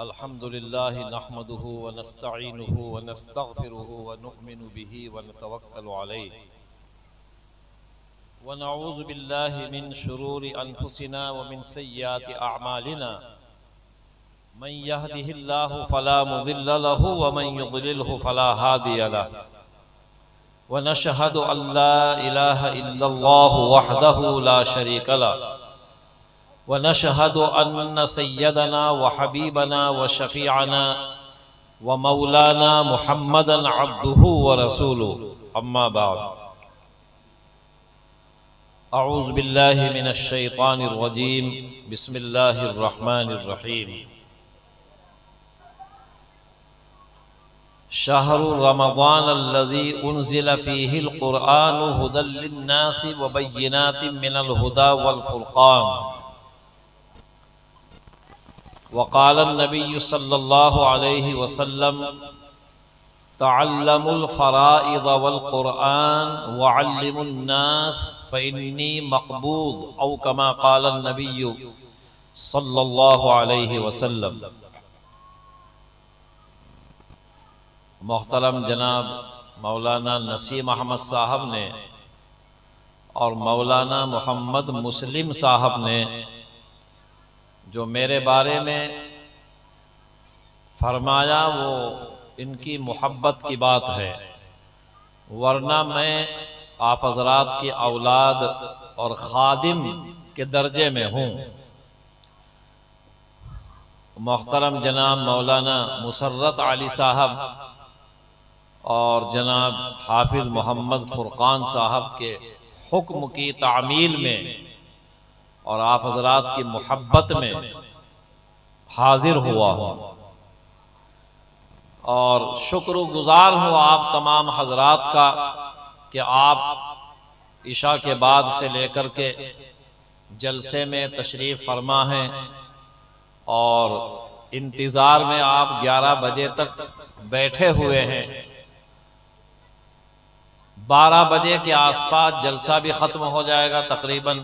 الحمد لله نحمده ونستعينه ونستغفره ونؤمن به ونتوكل عليه ونعوذ بالله من شرور أنفسنا ومن سيئات أعمالنا من يهده الله فلا مضل له ومن يضلله فلا هادي له ونشهد أن لا إله إلا الله وحده لا شريك له ونشهد أن سيدنا وحبيبنا وشفيعنا ومولانا محمدا عبده ورسوله أما بعد أعوذ بالله من الشيطان الرجيم بسم الله الرحمن الرحيم شهر رمضان الذي أنزل فيه القرآن هدى للناس وبينات من الهدى والفرقان وقال النبي صلى الله عليه وسلم تعلموا الفرائض والقرآن وعلموا الناس فإني مقبوض أو كما قال النبي صلى الله عليه وسلم۔ محترم جناب مولانا نسیم احمد صاحب نے اور مولانا محمد مسلم صاحب نے جو میرے بارے میں فرمایا وہ ان کی محبت کی بات ہے، ورنہ میں آپ حضرات کی اولاد اور خادم کے درجے میں ہوں۔ محترم جناب مولانا مسرت علی صاحب اور جناب حافظ محمد فرقان صاحب کے حکم کی تعمیل میں اور آپ حضرات کی محبت میں حاضر ہوا ہوں، اور شکر گزار ہوں آپ تمام حضرات کا کہ آپ عشاء کے بعد سے لے کر کے جلسے میں تشریف فرما ہیں، اور انتظار میں آپ 11 بجے تک بیٹھے ہوئے ہیں۔ 12 بجے کے آس پاس جلسہ بھی ختم ہو جائے گا تقریباً،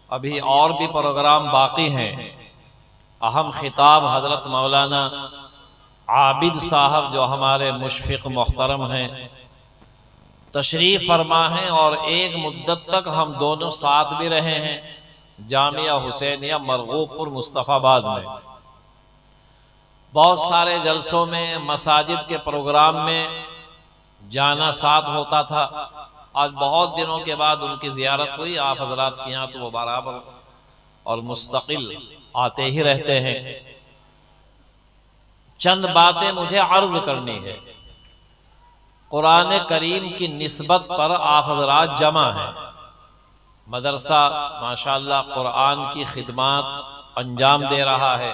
ابھی اور بھی پروگرام باقی ہیں۔ اہم خطاب حضرت مولانا عابد صاحب جو ہمارے مشفق محترم ہیں تشریف فرما ہیں، اور ایک مدت تک ہم دونوں ساتھ بھی رہے ہیں جامعہ حسینیہ مرغوب پور مصطفیٰ آباد میں۔ بہت سارے جلسوں میں، مساجد کے پروگرام میں جانا ساتھ ہوتا تھا۔ آج بہت دنوں کے بعد ان کی زیارت ہوئی آپ حضرات کے یہاں، تو وہ برابر اور مستقل آتے ہی رہتے ہیں۔ چند باتیں مجھے عرض کرنی ہے۔ قرآن کریم کی نسبت پر آپ حضرات جمع ہیں۔ مدرسہ ماشاءاللہ قرآن کی خدمات انجام دے رہا ہے۔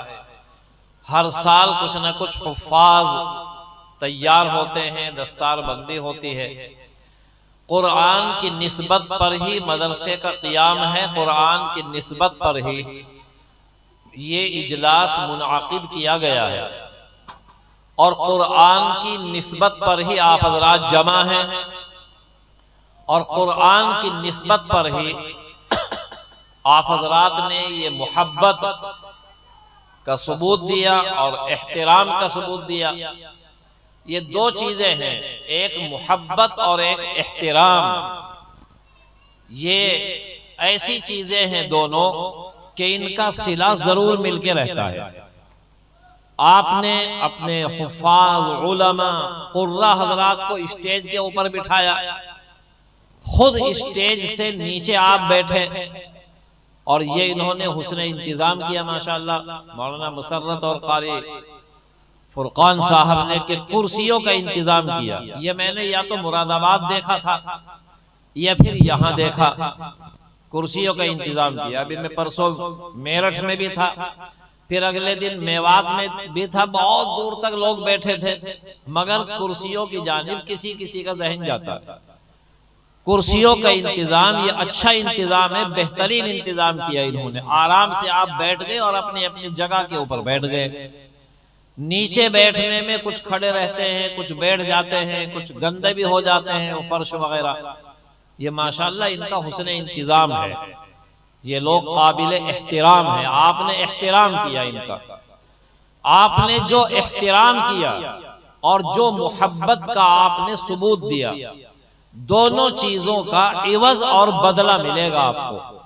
ہر سال کچھ نہ کچھ حفاظ تیار ہوتے ہیں، دستار بندی ہوتی ہے۔ قرآن کی نسبت پر ہی مدرسے کا قیام ہے، قرآن کی نسبت پر ہی یہ اجلاس منعقد کیا گیا ہے، اور قرآن کی نسبت پر ہی آپ حضرات جمع ہیں، اور قرآن کی نسبت پر ہی آپ حضرات نے یہ محبت کا ثبوت دیا اور احترام کا ثبوت دیا۔ یہ دو چیزیں ہیں، ایک محبت اور ایک احترام۔ یہ ایسی چیزیں ہیں دونوں کہ ان کا صلہ ضرور مل کے رہتا ہے۔ آپ نے اپنے حفاظ، علماء، قراء حضرات کو اسٹیج کے اوپر بٹھایا، خود اسٹیج سے نیچے آپ بیٹھے، اور یہ انہوں نے حسن انتظام کیا ماشاءاللہ۔ مولانا مسرت اور قاری فرقان صاحب نے کہ کرسیوں کا انتظام کیا۔ یہ میں نے یا تو مراد آباد دیکھا تھا یا پھر یہاں دیکھا، کرسیوں کا انتظام کیا۔ ابھی میں پرسوں میرٹھ میں بھی تھا، پھر اگلے دن میوات میں بھی تھا، بہت دور تک لوگ بیٹھے تھے، مگر کرسیوں کی جانب کسی کسی کا ذہن جاتا ہے۔ کرسیوں کا انتظام یہ اچھا انتظام ہے، بہترین انتظام کیا انہوں نے۔ آرام سے آپ بیٹھ گئے اور اپنی اپنی جگہ کے اوپر بیٹھ گئے۔ نیچے بیٹھنے میں کچھ کھڑے رہتے ہیں، کچھ بیٹھ جاتے ہیں، کچھ گندے بھی ہو جاتے ہیں وہ فرش وغیرہ۔ یہ ماشاءاللہ ان کا حسن انتظام ہے، یہ لوگ قابل احترام ہیں، آپ نے احترام کیا ان کا۔ آپ نے جو احترام کیا اور جو محبت کا آپ نے ثبوت دیا، دونوں چیزوں کا عوض اور بدلہ ملے گا آپ کو۔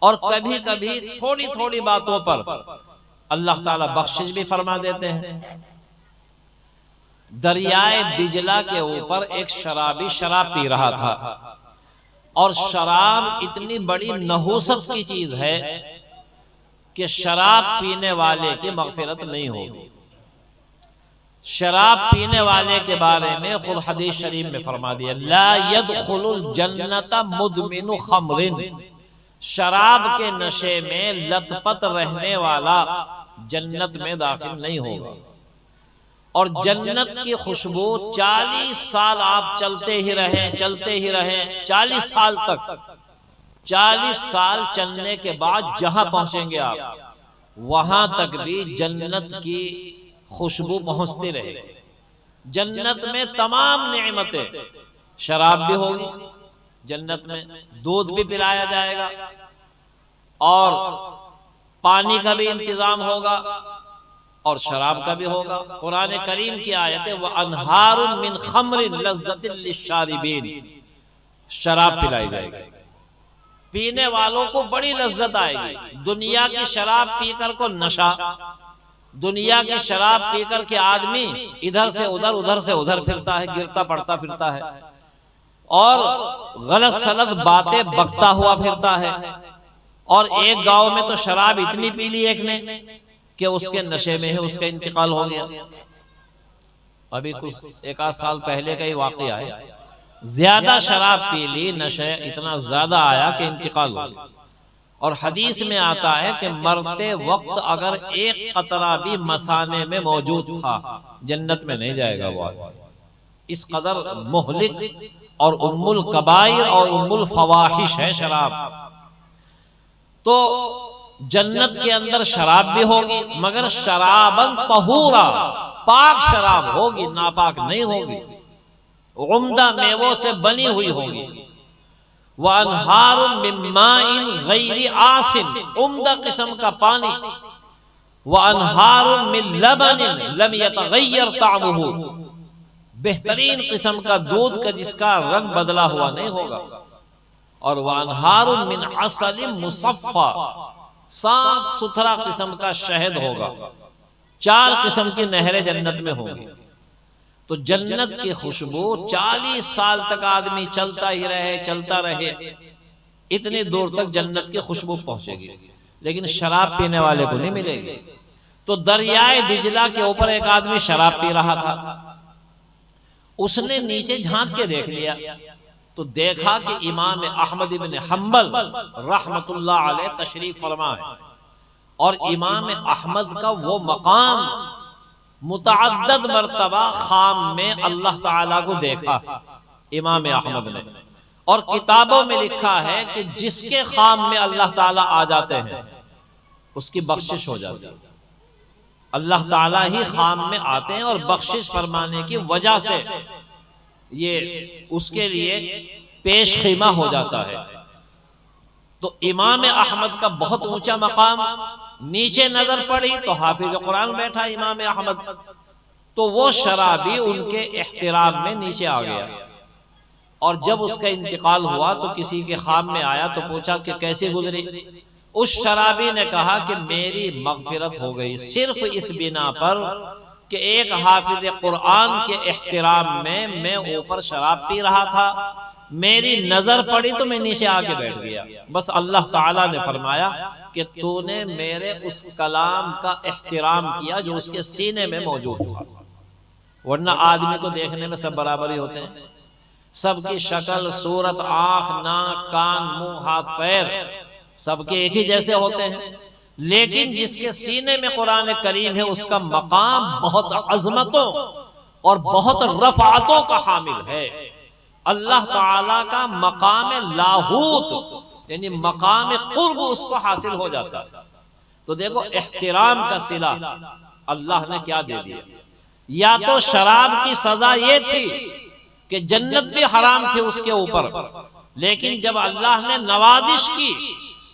اور کبھی کبھی تھوڑی تھوڑی باتوں پر اللہ تعالیٰ بخشش بھی فرما دیتے ہیں۔ دریائے دجلہ کے اوپر ایک شرابی شراب پی رہا تھا، اور شراب اتنی بڑی نحوست کی چیز ہے کہ شراب پینے والے کی مغفرت نہیں ہوگی۔ شراب پینے والے کے بارے میں خود حدیث شریف میں فرما دیا، لا يدخل الجنت مدمن خمر، شراب کے نشے میں لت پت رہنے والا جنت میں داخل نہیں ہوگا۔ اور جنت کی خوشبو 40 سال آپ چلتے ہی رہیں 40 سال تک، 40 سال چلنے کے بعد جہاں پہنچیں گے آپ، وہاں تک بھی جنت کی خوشبو پہنچتی رہے۔ جنت میں تمام نعمتیں، شراب بھی ہوگی جنت میں، دودھ بھی پلایا جائے گا، اور پانی کا بھی انتظام ہوگا، اور شراب کا بھی ہوگا۔ قرآن کریم کی آیت ہے وَأَنْهَارٌ مِّنْ خَمْرٍ لَذَّةٍ لِّلشَّارِبِينَ، شراب پلائی جائے گی، پینے والوں کو بڑی لذت آئے گی۔ دنیا کی شراب پی کر کو نشہ، دنیا کی شراب پی کر کے آدمی ادھر سے ادھر ادھر سے ادھر پھرتا ہے، گرتا پڑتا پھرتا ہے، اور غلط سلط باتیں بکتا ہوا پھرتا ہے۔ اور ایک گاؤں میں تو شراب اتنی پی لی ایک نے کہ اس کے نشے میں ہے اس کا انتقال ہو گیا۔ ابھی کچھ 1 سال پہلے کا ہی واقعہ ہے، زیادہ شراب پی لی، نشہ اتنا زیادہ آیا کہ انتقال ہو گیا۔ اور حدیث میں آتا ہے کہ مرتے وقت اگر ایک قطرہ بھی مثانے میں موجود تھا، جنت میں نہیں جائے گا وہ آدمی۔ اس قدر مہلک اور ام الکبائر اور ام الفواحش ہے شراب۔ تو جنت کے اندر شراب بھی ہوگی، مگر شرابن طہورا، پاک شراب ہوگی، ناپاک نہیں ہوگی، عمدہ میووں سے بنی ہوئی ہوگی۔ وَأَنْهَارٌ مِّن مَّاءٍ غَيْرِ آسِنٍ، عمدہ قسم کا پانی۔ وَأَنْهَارٌ مِّن لَبَنٍ لَمْ يَتَغَيَّرْ طَعْمُهُ، بہترین قسم کا دودھ کا جس کا رنگ بدلا ہوا نہیں ہوگا۔ اور وَأَنْهَارٌ مِّنْ عَسَلٍ مُصَفًّى، صاف ستھرا قسم کا شہد ہوگا۔ 4 قسم کی نہریں جنت میں ہوں گی۔ تو جنت کی خوشبو 40 سال تک آدمی چلتا ہی رہے چلتا رہے، اتنی دور تک جنت کی خوشبو پہنچے گی، لیکن شراب پینے والے کو نہیں ملے گی۔ تو دریائے دجلہ کے اوپر ایک آدمی شراب پی رہا تھا، اس نے نیچے جھانک کے دیکھ لیا تو دیکھا کہ امام احمد بن حنبل رحمت اللہ علیہ تشریف فرما ہے، اور امام احمد کا وہ مقام، متعدد مرتبہ خام میں اللہ تعالیٰ کو دیکھا امام احمد نے، اور کتابوں میں لکھا ہے کہ جس کے خام میں اللہ تعالیٰ آ جاتے ہیں اس کی بخشش ہو جاتی ہے۔ اللہ تعالیٰ ہی خام میں آتے ہیں، اور بخشش فرمانے کی وجہ سے یہ اس کے لیے پیش خیمہ ہو جاتا ہے۔ تو امام احمد کا بہت اونچا مقام، نیچے نظر پڑی تو حافظ قرآن بیٹھا امام احمد، تو وہ شرابی ان کے احترام میں نیچے آ گیا۔ اور جب اس کا انتقال ہوا تو کسی کے خام میں آیا تو پوچھا کہ کیسے گزری؟ اس شرابی نے کہا کہ میری مغفرت ہو گئی صرف اس بنا پر کہ ایک حافظ قرآن کے احترام میں میں اوپر شراب پی رہا تھا، میری نظر پڑی تو میں نیچے آگے بیٹھ گیا، بس اللہ تعالیٰ نے فرمایا کہ تو نے میرے اس کلام کا احترام کیا جو اس کے سینے میں موجود تھا۔ ورنہ آدمی کو دیکھنے میں سب برابر ہی ہوتے ہیں، سب کی شکل صورت، آنکھ ناک کان منہ ہاتھ پیر سب کے ایک ہی جیسے ہوتے ہیں، لیکن جس کے سینے میں قرآن کریم ہے اس کا مقام بہت عظمتوں اور بہت رفعتوں کا حامل ہے۔ اللہ تعالیٰ کا مقام لاہوت یعنی مقام قرب اس کو حاصل ہو جاتا ہے۔ تو دیکھو احترام کا صلہ اللہ نے کیا دے دیا۔ یا تو شراب کی سزا یہ تھی کہ جنت بھی حرام تھی اس کے اوپر، لیکن جب اللہ نے نوازش کی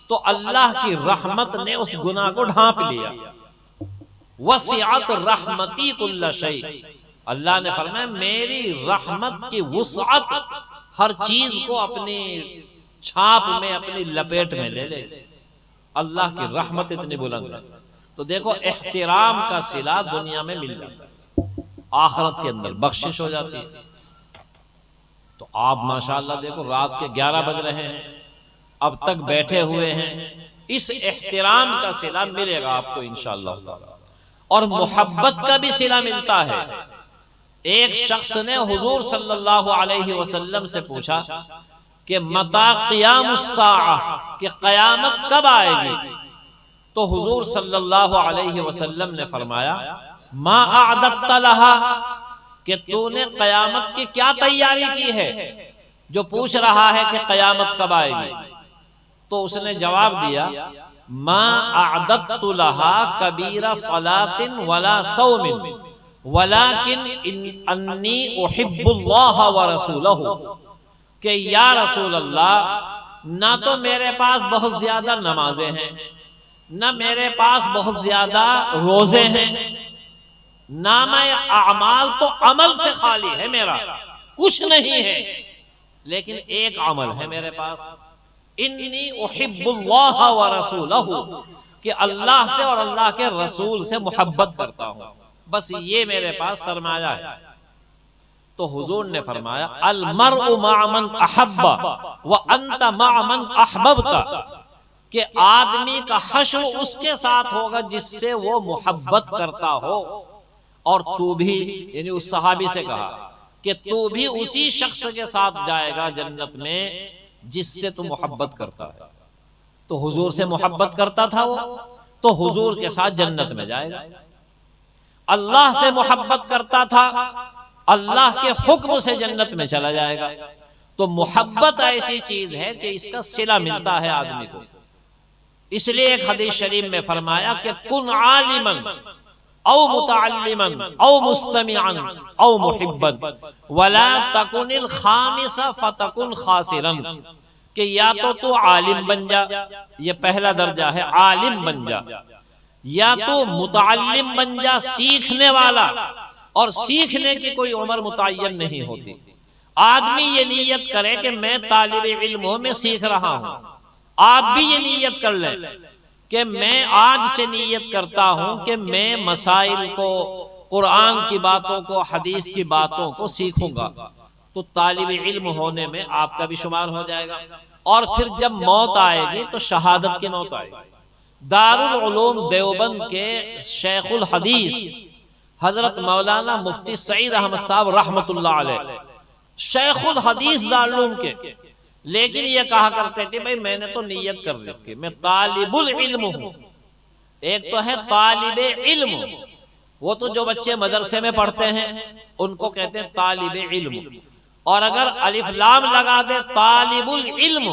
تو اللہ کی رحمت نے اس گناہ کو ڈھانپ لیا۔ وسعت رحمتی کل شیء، اللہ نے فرمایا میری رحمت کی وسعت ہر چیز کو اپنی چھاپ میں، اپنی لپیٹ میں لے لے۔ اللہ کی رحمت اتنی بلند ہے۔ تو دیکھو احترام کا صلہ دنیا میں مل جاتا ہے، آخرت کے اندر بخشش ہو جاتی ہے۔ تو آپ ماشاءاللہ دیکھو رات کے 11 بج رہے ہیں، اب تک بیٹھے ہوئے ہیں، اس احترام کا صلہ ملے گا آپ کو انشاءاللہ تعالی۔ اور محبت کا بھی صلہ ملتا ہے۔ ایک شخص نے حضور صلی اللہ علیہ وسلم سے پوچھا کہ متی قیام الساعہ، کہ قیامت کب آئے گی؟ تو حضور صلی اللہ علیہ وسلم نے فرمایا ما اعددت لها، کہ تو نے قیامت کی کیا تیاری کی ہے جو پوچھ رہا ہے کہ قیامت کب آئے گی؟ تو اس نے جواب دیا ما اعددت لها کبیر صلاة ولا صوم ولكن انی احب اللہ ورسولہ، کہ یا رسول اللہ نہ تو میرے پاس بہت زیادہ نمازیں ہیں، نہ میرے پاس بہت زیادہ روزے ہیں، نام اعمال تو عمل سے خالی ہے، میرا کچھ نہیں ہے، لیکن ایک عمل ہے میرے پاس، انی احب اللہ ورسولہ، کہ اللہ سے اور اللہ کے رسول سے محبت کرتا ہوں، بس یہ میرے پاس سرمایہ ہے۔ تو حضور نے فرمایا المرء مع من احب وانت مع من احببت، کہ آدمی کا حشر اس کے ساتھ ہوگا جس سے وہ محبت کرتا ہو، اور تو بھی، یعنی اس صحابی سے کہا کہ تو بھی اسی شخص کے ساتھ جائے گا جنت میں جس سے تو محبت کرتا ہے۔ تو حضور سے محبت کرتا تھا وہ، تو حضور کے ساتھ جنت میں جائے گا۔ اللہ سے محبت کرتا تھا، اللہ کے حکم سے جنت میں چلا جائے گا۔ تو محبت ایسی چیز ہے کہ اس کا صلہ ملتا ہے آدمی کو۔ اس لیے ایک حدیث شریف میں فرمایا کہ کن عالما او متعلما او مستمعا او محبا ولا تکن الخامس فتکن خاسرا، کہ یا تو عالم بن جا، یہ پہلا درجہ ہے، عالم بن جا، یا تو متعلم بن جا، سیکھنے والا، اور سیکھنے کی کوئی عمر متعین نہیں ہوتی۔ آدمی یہ نیت کرے کہ میں طالب علم ہوں، میں سیکھ رہا ہوں، آپ بھی یہ نیت کر لیں کہ میں آج سے نیت کرتا ہوں کہ میں مسائل کو، قرآن کی باتوں کو، حدیث کی باتوں کو سیکھوں گا، تو طالب علم ہونے میں آپ کا بھی شمار ہو جائے گا۔ اور پھر جب موت آئے گی تو شہادت کی موت آئے گی۔ دارالعلوم دیوبند کے شیخ الحدیث حضرت مولانا مفتی سعید احمد صاحب رحمت اللہ علیہ، شیخ الحدیث دارالعلوم کے، لیکن یہ کہا کرتے تھے بھئی میں نے تو نیت کر رکھی، میں طالب العلم ہوں۔ ایک تو ہے طالب علم، وہ تو جو بچے مدرسے میں پڑھتے ہیں ان کو کہتے ہیں طالب علم، اور اگر الف لام لگا دے طالب العلم،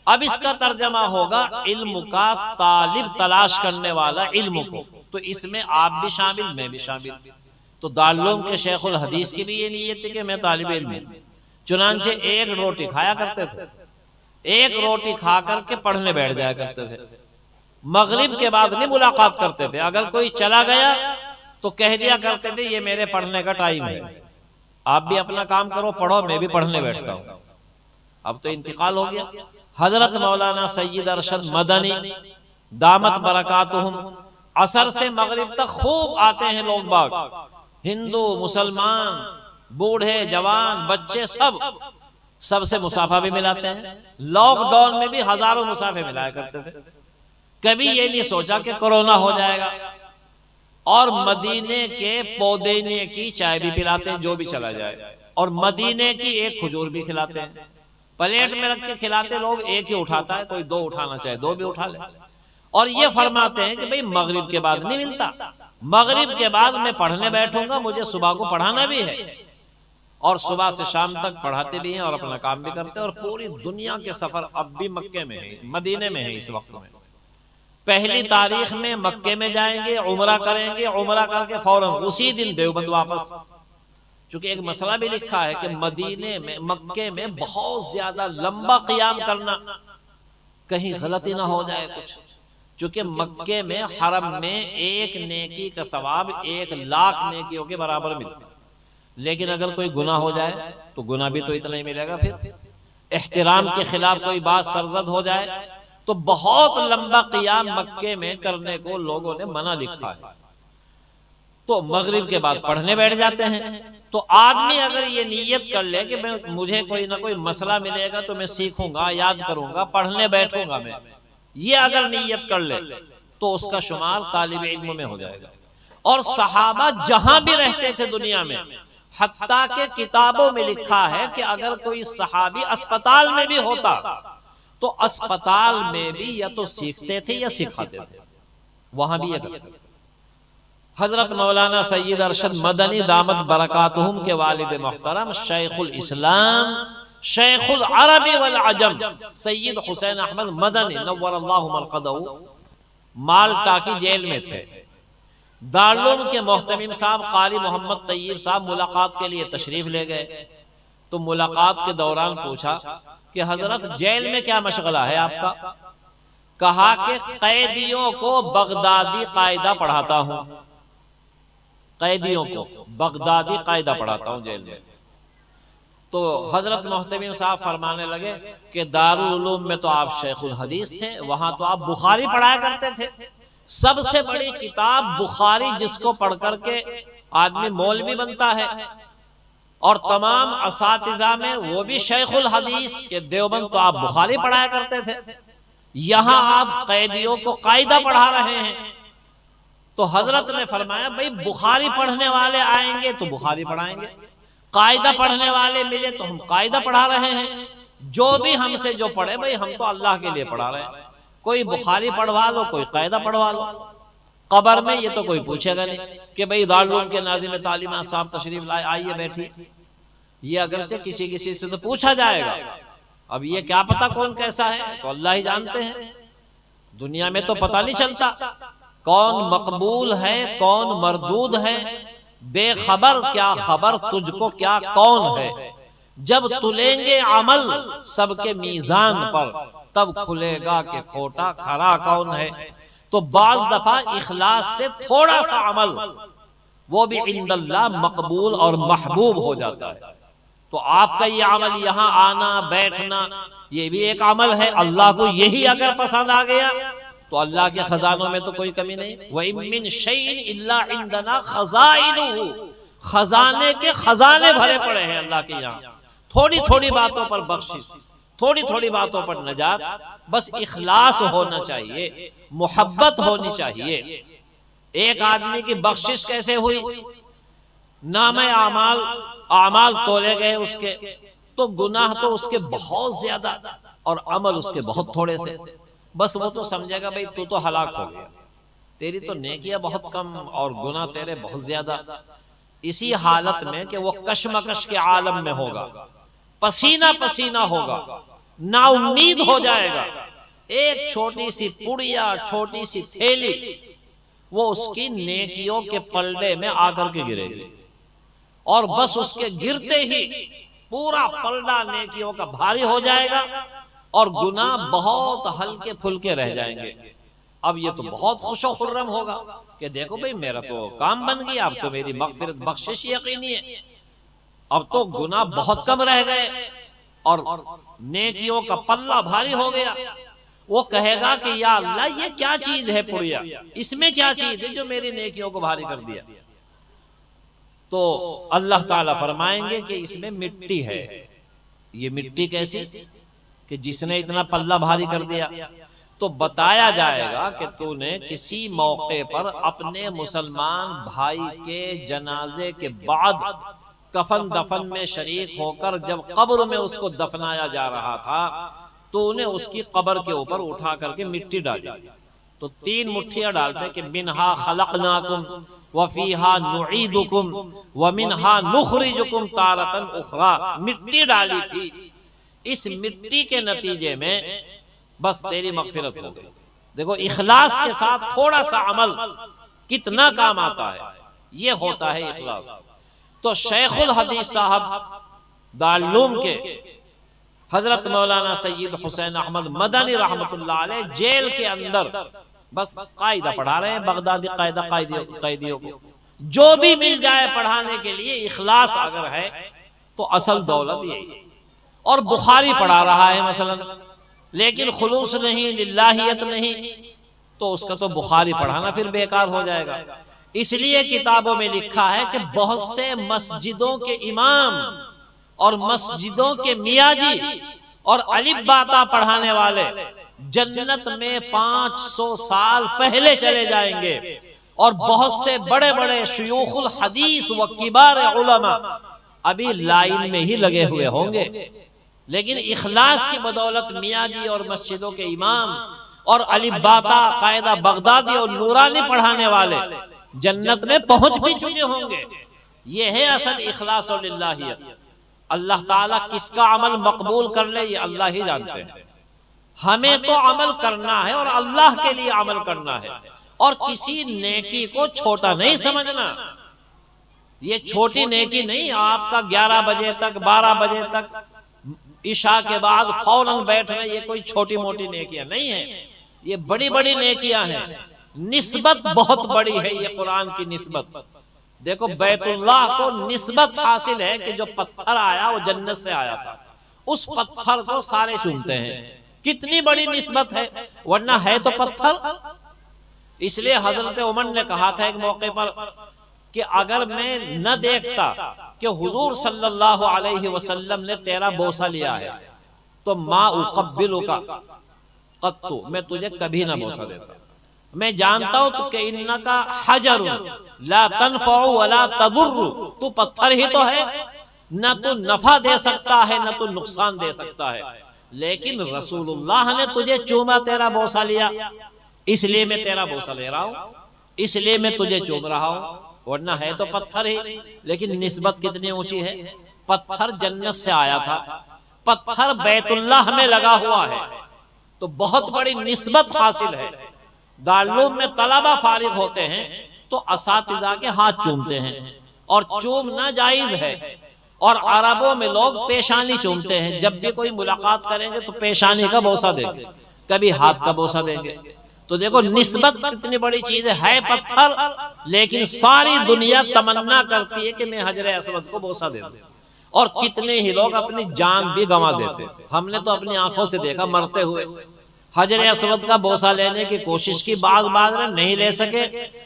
اب اس کا ترجمہ ہوگا علم کا طالب، تلاش کرنے والا علم کو، تو اس میں آپ بھی شامل، میں بھی شامل۔ تو دارالعلوم کے شیخ الحدیث کی بھی یہ نیت ہے کہ میں طالب علم ہوں۔ چنانچہ ایک روٹی کھایا کرتے تھے، ایک روٹی کھا کر کے پڑھنے بیٹھ جایا کرتے تھے، مغرب کے بعد نہیں ملاقات کرتے تھے۔ اگر کوئی چلا گیا تو کہہ دیا کرتے تھے یہ میرے پڑھنے کا ٹائم ہے، آپ بھی اپنا کام کرو، پڑھو، میں بھی پڑھنے بیٹھتا ہوں۔ اب تو انتقال ہو گیا۔ حضرت مولانا سید ارشد مدنی دامت برکاتہم عصر سے مغرب تک خوب آتے ہیں لوگ باغ، ہندو، مسلمان، بوڑھے، جوان، بچے، سب سے مصافحہ بھی ملاتے ہیں۔ لاک ڈاؤن میں بھی ہزاروں مصافحے ملایا کرتے تھے۔ کبھی یہ نہیں سوچا کہ کرونا ہو جائے گا۔ اور مدینے کے پودینے کی چائے بھی پلاتے ہیں جو بھی چلا جائے، اور مدینے کی ایک کھجور بھی کھلاتے ہیں، پلیٹ میں رکھ کے کھلاتے، لوگ ایک ہی اٹھاتا ہے، کوئی دو اٹھانا چاہے دو بھی اٹھا لے۔ اور یہ فرماتے ہیں کہ بھئی مغرب کے بعد نہیں ملتا، مغرب کے بعد میں پڑھنے بیٹھوں گا، مجھے صبح کو پڑھانا بھی ہے، اور صبح سے شام تک پڑھاتے بھی ہیں اور اپنا کام بھی کرتے ہیں۔ اور پوری دنیا کے سفر اب بھی مکے میں ہے، مدینے میں ہے اس وقت میں۔ پہلی تاریخ میں مکے میں جائیں گے، عمرہ کریں گے، عمرہ کر کے فوراً اسی دن دیوبند واپس۔ چونکہ ایک مسئلہ بھی لکھا ہے کہ مدینے میں، مکے میں بہت زیادہ لمبا قیام کرنا، کہیں غلطی نہ ہو جائے کچھ، چونکہ مکے میں حرم میں ایک نیکی کا ثواب 1,00,000 نیکیوں کے برابر ملتا ہے، لیکن اگر کوئی گناہ ہو جائے تو گناہ بھی تو اتنا ہی ملے گا۔ پھر احترام کے خلاف کوئی بات سرزد ہو جائے تو بہت لمبا قیام مکے میں کرنے کو لوگوں نے منع لکھا ہے، تو مغرب کے بعد پڑھنے بیٹھ جاتے ہیں۔ تو آدمی اگر یہ نیت کر لے کہ مجھے کوئی نہ کوئی مسئلہ ملے گا تو میں سیکھوں گا، یاد کروں گا، پڑھنے بیٹھوں گا میں، یہ اگر نیت کر لے تو اس کا شمار طالب علم میں ہو جائے گا۔ اور صحابہ جہاں بھی رہتے تھے دنیا میں، حتیٰ کہ کتابوں میں لکھا ہے کہ اگر کوئی صحابی اسپتال میں بھی ہوتا تو اسپتال میں بھی یا تو سیکھتے تھے یا سکھاتے تھے، وہاں بھی یہ کرتے تھے۔ حضرت مولانا سید ارشد مدنی دامت برکاتہم کے والد محترم شیخ الاسلام شیخ العرب والعجم سید حسین احمد مدنی نور اللہ مرقدہ مالٹا کی جیل میں تھے۔ دارالعلوم کے محتمم صاحب قاری محمد طیب صاحب ملاقات کے لیے تشریف لے گئے، تو ملاقات کے دوران پوچھا کہ حضرت جیل میں کیا مشغلہ ہے آپ کا؟ کہا کہ قیدیوں کو بغدادی قاعدہ پڑھاتا ہوں، قیدیوں کو بغدادی قاعدہ پڑھاتا ہوں جیل میں۔ تو حضرت محتمم صاحب فرمانے لگے کہ دارالعلوم میں تو آپ شیخ الحدیث تھے، وہاں تو آپ بخاری پڑھایا کرتے تھے، سب سے بڑی کتاب بخاری جس کو پڑھ کر کے آدمی مولوی بنتا ہے، اور تمام اساتذہ میں وہ بھی شیخ الحدیث کہ دیوبند تو آپ بخاری پڑھایا کرتے تھے، یہاں آپ قیدیوں کو قاعدہ پڑھا رہے ہیں۔ تو حضرت نے فرمایا بھئی بخاری پڑھنے والے آئیں گے تو بخاری پڑھائیں گے، قاعدہ پڑھنے والے ملے تو ہم قاعدہ پڑھا رہے ہیں، جو بھی ہم سے جو پڑھے بھئی ہم تو اللہ کے لیے پڑھا رہے ہیں، کوئی بخاری پڑھوا لو کوئی قاعدہ پڑھوا لو۔ قبر میں یہ تو کوئی پوچھے گا نہیں کہ بھئی دارالعلوم کے ناظم تعلیمات صاحب تشریف لائے، آئیے بیٹھی، یہ اگرچہ کسی سے تو پوچھا جائے گا، اب یہ کیا پتا کون کیسا ہے، تو اللہ ہی جانتے ہیں، دنیا میں تو پتہ نہیں چلتا کون مقبول ہے کون مردود ہے، بے خبر کیا خبر تجھ کو کیا کون ہے، جب تلیں گے عمل سب کے میزان پر تب کھلے گا کہ کھوٹا کھرا کون ہے۔ تو بعض دفعہ اخلاص سے تھوڑا سا عمل وہ بھی عند اللہ مقبول اور محبوب ہو جاتا ہے۔ تو آپ کا یہ عمل یہاں آنا بیٹھنا یہ بھی ایک عمل ہے، اللہ کو یہی اگر پسند آ گیا تو اللہ کے خزانوں میں تو کوئی کمی نہیں۔ وَإِن مِّن شَيْءٍ إِلَّا عِندَنَا خَزَائِنُهُ، خزانے کے خزانے بھرے پڑے ہیں اللہ کے یہاں، تھوڑی تھوڑی باتوں پر بخشش، تھوڑی تھوڑی باتوں پر نجات، بس اخلاص ہونا چاہیے، محبت ہونی چاہیے۔ ایک آدمی کی بخشش کیسے ہوئی؟ نام اعمال تولے گئے اس کے، تو گناہ تو اس کے بہت زیادہ اور عمل اس کے بہت تھوڑے سے، بس وہ تو سمجھے گا بھئی تو ہلاک ہو گیا، تیری تو نیکیاں بہت کم اور گناہ تیرے بہت زیادہ۔ اسی حالت میں کہ وہ کشمکش کے عالم میں ہوگا، پسینہ پسینہ ہوگا، نا امید ہو جائے گا، ایک چھوٹی سی پڑیا چھوٹی سی تھیلی وہ اس کی نیکیوں کے پلڑے میں آ کر کے گرے گی، اور بس اس کے گرتے ہی پورا پلڑا نیکیوں کا بھاری ہو جائے گا اور گناہ بہت ہلکے پھلکے رہ جائیں گے۔ اب یہ تو بہت خوش و خرم ہوگا کہ دیکھو بھئی میرا تو کام بن گیا، اب تو میری مغفرت بخشش یقینی ہے، اب تو گناہ بہت کم رہ گئے اور نیکیوں کا پلہ بھاری ہو گیا۔ وہ کہے گا کہ یا اللہ یہ کیا چیز ہے پڑیا، اس میں کیا چیز ہے جو میری نیکیوں کو بھاری کر دیا؟ تو اللہ تعالیٰ فرمائیں گے کہ اس میں مٹی ہے۔ یہ مٹی کیسی کہ جس نے اتنا پلہ بھاری کر دیا؟ تو بتایا جائے گا کہ تو نے کسی موقع پر اپنے مسلمان بھائی کے جنازے کے بعد کفن دفن میں شریک ہو کر جب قبر میں اس کو دفنایا جا رہا تھا تو انہیں اس کی قبر کے اوپر اٹھا کر کے مٹی ڈالی، تو 3 مٹھیاں ڈالتے کہ منہا خلقناکم وفیہا نعیدکم ومنہا نخرجکم تارۃ اخری، مٹی ڈالی تھی، اس مٹی کے نتیجے میں بس تیری مغفرت ہو گئی۔ دیکھو اخلاص کے ساتھ تھوڑا سا عمل کتنا کام آتا ہے، یہ ہوتا ہے اخلاص۔ تو شیخ الحدیث صاحب دارالعلوم کے حضرت مولانا سید حسین احمد مدنی رحمت اللہ علیہ جیل کے اندر بس قاعدہ پڑھا رہے ہیں، بغدادی قائدیوں کو جو بھی مل جائے پڑھانے کے لیے، اخلاص اگر ہے تو اصل دولت یہی ہے۔ اور بخاری پڑھا رہا ہے مثلا، لیکن خلوص نہیں، للہیت نہیں، تو اس کا تو بخاری پڑھانا پھر بیکار ہو جائے گا۔ اس لیے کتابوں میں لکھا ہے کہ بہت سے مسجدوں کے امام اور مسجدوں کے میاں جی اور الف باتا پڑھانے والے جنت میں 500 سال پہلے چلے جائیں گے، اور بہت سے بڑے بڑے شیوخ الحدیث و کبار علماء ابھی لائن میں ہی لگے ہوئے ہوں گے، لیکن اخلاص کی بدولت میاں جی اور مسجدوں کے امام اور الف باتا قاعدہ بغدادی اور نورانی پڑھانے والے جنت میں پہنچ بھی چکے ہوں گے۔ یہ ہے اصل اخلاص و للہیت۔ اللہ تعالیٰ کس کا عمل مقبول کر لے یہ اللہ ہی جانتے ہیں، ہمیں تو عمل کرنا ہے اور اللہ کے لیے عمل کرنا ہے، اور کسی نیکی کو چھوٹا نہیں سمجھنا۔ یہ چھوٹی نیکی نہیں، آپ کا 11 بجے تک 12 بجے تک عشاء کے بعد فوراً بیٹھنا، یہ کوئی چھوٹی موٹی نیکیاں نہیں ہیں، یہ بڑی بڑی نیکیاں ہیں۔ نسبت بہت بڑی ہے، یہ قرآن کی نسبت۔ دیکھو بیت اللہ کو نسبت حاصل ہے کہ جو پتھر آیا وہ جنت سے آیا تھا، اس پتھر کو سارے چومتے ہیں، کتنی بڑی نسبت ہے، ورنہ ہے تو پتھر۔ اس لیے حضرت عمر نے کہا تھا ایک موقع پر کہ اگر میں نہ دیکھتا کہ حضور صلی اللہ علیہ وسلم نے تیرا بوسہ لیا ہے تو ما اقبلک قط، میں تجھے کبھی نہ بوسہ دیتا۔ میں جانتا ہوں کہ انکا حجر لا تنفع ولا تضر، تو پتھر ہی تو ہے، نہ تو نفع دے سکتا ہے نہ تو نقصان دے سکتا ہے، لیکن رسول اللہ نے تجھے چوما، تیرا بوسہ لیا، اس لیے میں تیرا بوسہ لے رہا ہوں، اس لیے میں تجھے چوم رہا ہوں، ورنہ ہے تو پتھر ہی۔ لیکن نسبت کتنی اونچی ہے، پتھر جنت سے آیا تھا، پتھر بیت اللہ میں لگا ہوا ہے، تو بہت بڑی نسبت حاصل ہے۔ دارالعلوم میں طلبہ فارغ ہوتے ہیں تو اساتذہ کے ہاتھ چومتے ہیں، اور چومنا جائز ہے، اور عربوں میں لوگ پیشانی چومتے ہیں، جب بھی کوئی ملاقات کریں گے تو پیشانی کا بوسہ دیں گے، کبھی ہاتھ کا بوسہ دیں گے۔ تو دیکھو نسبت کتنی بڑی چیز ہے پتھر، لیکن ساری دنیا تمنا کرتی ہے کہ میں حجر اسود کو بوسہ دے دوں، اور کتنے ہی لوگ اپنی جان بھی گنوا دیتے، ہم نے تو اپنی آنکھوں سے دیکھا مرتے ہوئے، حجر اسود کا بوسہ لینے کی کوشش کی، بعض نہیں لے سکے،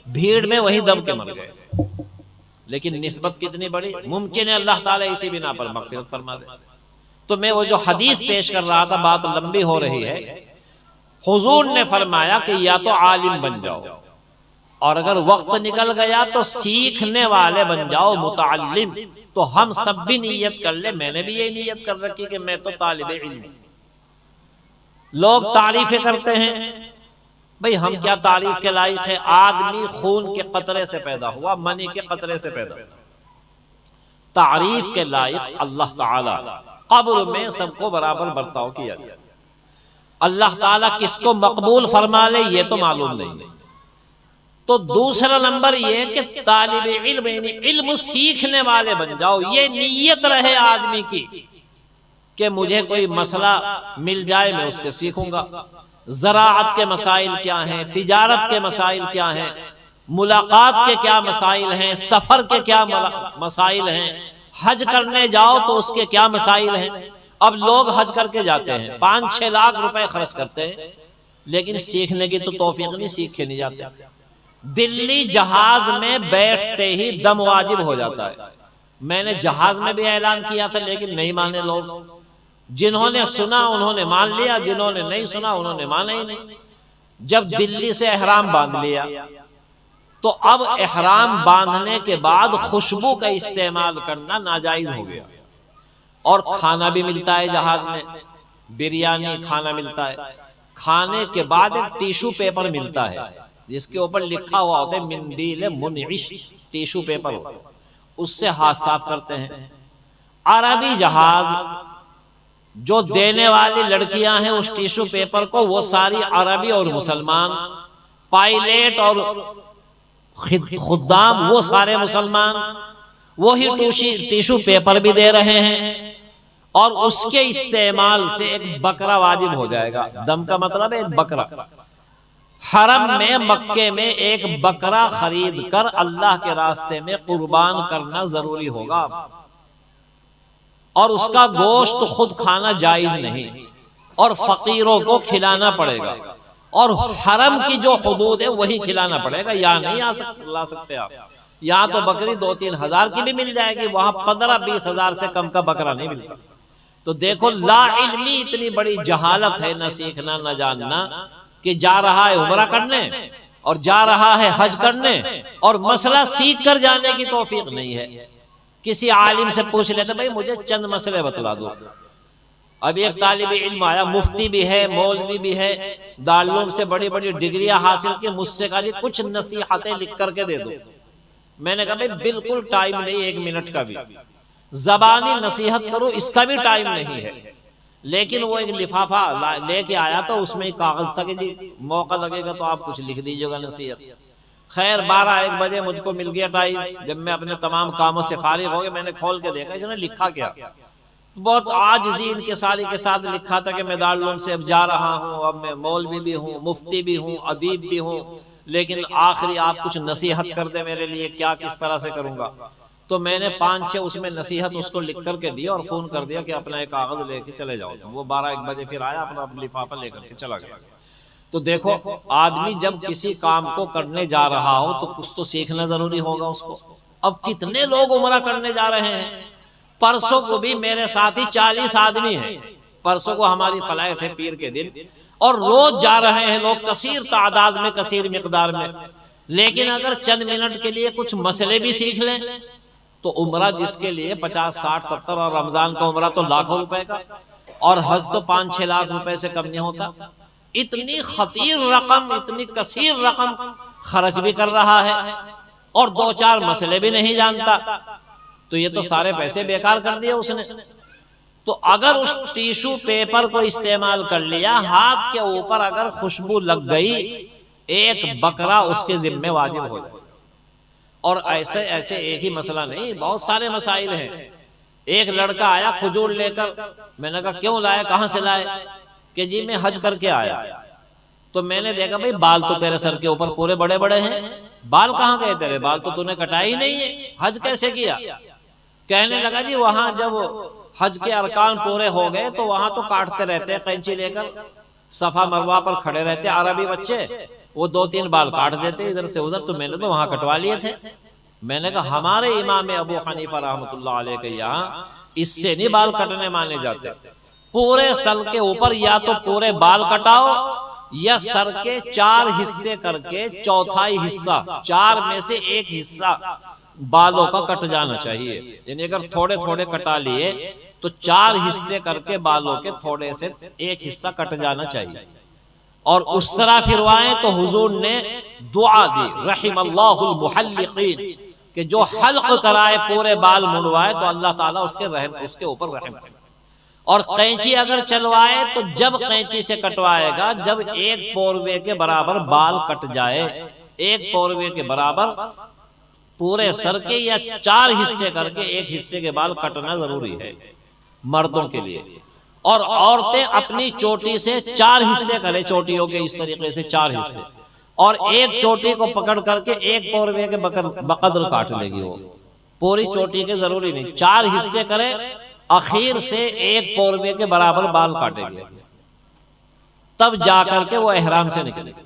بھیڑ میں وہی دب کے مر گئے۔ لیکن نسبت کتنی بڑی، ممکن ہے اللہ تعالیٰ اسی بنا پر مغفرت فرما دے۔ تو میں وہ جو حدیث پیش کر رہا تھا، بات لمبی ہو رہی ہے، حضور نے فرمایا کہ یا تو عالم بن جاؤ، اور اگر وقت نکل گیا تو سیکھنے والے بن جاؤ، متعلم۔ تو ہم سب بھی نیت کر لیں، میں نے بھی یہ نیت کر رکھی کہ میں تو طالب علم ہوں۔ لوگ تعریفیں کرتے ہیں، بھئی ہم کیا تعریف کے لائق ہے، آدمی خون کے قطرے سے پیدا ہوا، منی کے قطرے سے پیدا ہوا، تعریف کے لائق اللہ تعالی قبر میں سب کو برابر برتاؤ کیا گیا۔ اللہ تعالیٰ کس کو مقبول فرما لے یہ تو معلوم نہیں۔ تو دوسرا نمبر یہ کہ طالب علم، یعنی علم سیکھنے والے بن جاؤ، یہ نیت رہے آدمی کی کہ مجھے کوئی مسئلہ مل جائے میں اس کے سیکھوں گا۔ زراعت کے مسائل کیا ہیں، تجارت کے مسائل کیا ہیں، ملاقات کے کیا مسائل ہیں، سفر کے کیا مسائل ہیں، حج کرنے جاؤ تو اس کے کیا مسائل ہیں۔ اب لوگ حج کر کے جاتے ہیں، 5-6 لاکھ روپے خرچ کرتے ہیں، لیکن سیکھنے کی تو توفیق نہیں، سیکھ کے نہیں جاتے۔ دلی جہاز میں بیٹھتے ہی دم واجب ہو جاتا ہے۔ میں نے جہاز میں بھی اعلان کیا تھا، لیکن نہیں مانے لوگ۔ جنہوں نے سنا انہوں نے مان لیا، جنہوں نے نہیں سنا انہوں نے مانا ہی نہیں۔ جب دلی سے احرام باندھ لیا تو اب احرام باندھنے کے بعد خوشبو کا استعمال کرنا ناجائز ہو گیا، اور کھانا بھی ملتا ہے جہاز میں، بریانی کھانا ملتا ہے، کھانے کے بعد ایک ٹیشو پیپر ملتا ہے جس کے اوپر لکھا ہوا ہوتا ہے مندیل منعش، ٹیشو پیپر ہوتا ہے، اس سے ہاتھ صاف کرتے ہیں۔ عربی جہاز جو دینے والی لڑکیاں ہیں اس ٹیشو پیپر کو، وہ ساری عربی اور مسلمان، پائلٹ اور خدام وہ سارے مسلمان، وہی ٹیشو پیپر بھی دے رہے ہیں، اور اس کے استعمال سے ایک بکرا واجب ہو جائے گا۔ دم کا مطلب ہے ایک بکرا۔ حرم میں مکے میں ایک بکرا خرید کر اللہ کے راستے میں قربان کرنا ضروری ہوگا، اور اس کا گوشت خود کھانا جائز نہیں، اور فقیروں کو کھلانا پڑے گا، اور حرم کی جو حدود ہے وہی کھلانا پڑے گا، یا نہیں لا سکتے آپ۔ یہاں تو بکری 2-3 ہزار کی بھی مل جائے گی، وہاں 15-20 ہزار سے کم کا بکرا نہیں ملتا۔ تو دیکھو لا علمی اتنی بڑی جہالت ہے، نہ سیکھنا نہ جاننا، کہ جا رہا ہے عمرہ کرنے اور جا رہا ہے حج کرنے، اور مسئلہ سیکھ کر جانے کی توفیق نہیں ہے۔ کسی عالم سے پوچھ لیتے بھائی مجھے چند مسئلے بتلا دو۔ اب ایک طالب علم آیا، مفتی بھی ہے، مولوی بھی ہے، دارالعلوم سے بڑی بڑی ڈگریاں حاصل کی، مجھ سے کہا جی کچھ نصیحتیں لکھ کر کے دے دو۔ میں نے کہا بھائی بالکل ٹائم نہیں، 1 منٹ کا بھی زبانی نصیحت کرو اس کا بھی ٹائم نہیں ہے۔ لیکن وہ ایک لفافہ لے کے آیا تو اس میں ایک کاغذ تھا کہ جی موقع لگے گا تو آپ کچھ لکھ دیجیے گا نصیحت۔ خیر 12-1 بجے مجھ کو مل گیا ٹائم، جب میں اپنے تمام کاموں سے فارغ ہو گیا، میں نے کھول کے دیکھا اس نے لکھا کیا، بہت عاجزی انکساری کے ساتھ لکھا تھا کہ میں دارالعلوم سے اب جا رہا ہوں، اب میں مولوی بھی ہوں، مفتی بھی ہوں، ادیب بھی ہوں، لیکن آخری آپ کچھ نصیحت کر دیں میرے لیے، کیا کس طرح سے کروں گا؟ تو میں نے 5-6 اس میں نصیحت اس کو لکھ کر کے دی اور فون کر دیا کہ اپنا ایک کاغذ لے کے چلے جاؤ۔ وہ 12-1 بجے پھر آیا، اپنا لفافہ لے کر کے چلا گیا۔ تو دیکھو آدمی جب کسی کام کو کرنے جا رہا ہو تو کچھ تو سیکھنا ضروری ہوگا اس کو۔ اب کتنے لوگ عمرہ کرنے جا رہے ہیں، پرسوں کو بھی میرے ساتھی 40 آدمی ہیں، پرسوں کو ہماری فلائٹ ہے پیر کے دن، اور روز جا رہے ہیں لوگ کثیر تعداد میں، کثیر مقدار میں۔ لیکن اگر چند منٹ کے لیے کچھ مسئلے بھی سیکھ لیں تو عمرہ جس کے لیے 50, 60, 70 اور رمضان کا عمرہ تو لاکھوں روپے کا، اور حج تو 5-6 لاکھ روپے سے کم نہیں ہوتا۔ اتنی خطیر رقم، اتنی کثیر رقم خرچ بھی کر رہا ہے اور 2-4 مسئلے بھی نہیں جانتا، تو یہ تو سارے پیسے بیکار کر دیے اس نے۔ تو اگر اس ٹیشو پیپر کو استعمال کر لیا، ہاتھ کے اوپر اگر خوشبو لگ گئی، ایک بکرا اس کے ذمہ واجب ہو جائے۔ اور ایسے ایک ہی مسئلہ نہیں، بہت سارے مسائل ہیں۔ ایک لڑکا آیا کھجور لے کر، میں نے کہا کیوں لائے، کہاں سے لائے؟ کہ جی میں حج کر کے آیا۔ تو میں نے دیکھا بھئی بال تو تیرے سر کے اوپر پورے بڑے بڑے ہیں، بال کہاں گئے تیرے؟ بال تو نے کٹائے ہی نہیں ہے، حج کیسے کیا؟ کہنے لگا جی وہاں جب حج کے ارکان پورے ہو گئے تو وہاں تو کاٹتے رہتے ہیں قینچی لے کر، صفا مروہ پر کھڑے رہتے عربی بچے، وہ 2-3 بال کاٹ دیتے ادھر سے ادھر، تو میں نے تو وہاں کٹوا لیے تھے۔ میں نے کہا ہمارے امام ابو حنیفہ رحمۃ اللہ علیہ کے یہاں اس سے نہیں بال کٹنے مانے جاتے، پورے سر کے اوپر یا تو پورے بال کٹاؤ یا سر کے 4 حصے کر کے چوتھائی حصہ، 4 میں سے 1 حصہ بالوں کا کٹ جانا چاہیے۔ یعنی اگر تھوڑے تھوڑے کٹا لیے تو 4 حصے کر کے بالوں کے تھوڑے سے 1 حصہ کٹ جانا چاہیے، اور اس طرح پھروائیں تو حضور نے دعا دی رحم اللہ المحلقین، کہ جو حلق کرائے پورے بال منڈوائے تو اللہ تعالیٰ اس کے اوپر رحم کرے۔ اور قینچی اگر چلوائے تو جب قینچی سے کٹوائے گا جب 1 پوروے کے برابر بال کٹ جائے، 1 پوروے کے برابر پورے سر کے یا 4 حصے کر کے 1 حصے کے بال کٹنا ضروری ہے مردوں کے لیے۔ اور عورتیں اپنی چوٹی سے 4 حصے کرے، چوٹیوں کے اس طریقے سے 4 حصے، اور 1 چوٹی کو پکڑ کر کے 1 پوروے کے بقدر کاٹ لے گی۔ وہ پوری چوٹی کے ضروری نہیں، 4 حصے کرے، اخیر سے 1 پوروے کے برابر بال کاٹے گی، تب جا کر کے وہ احرام سے نکلے گی۔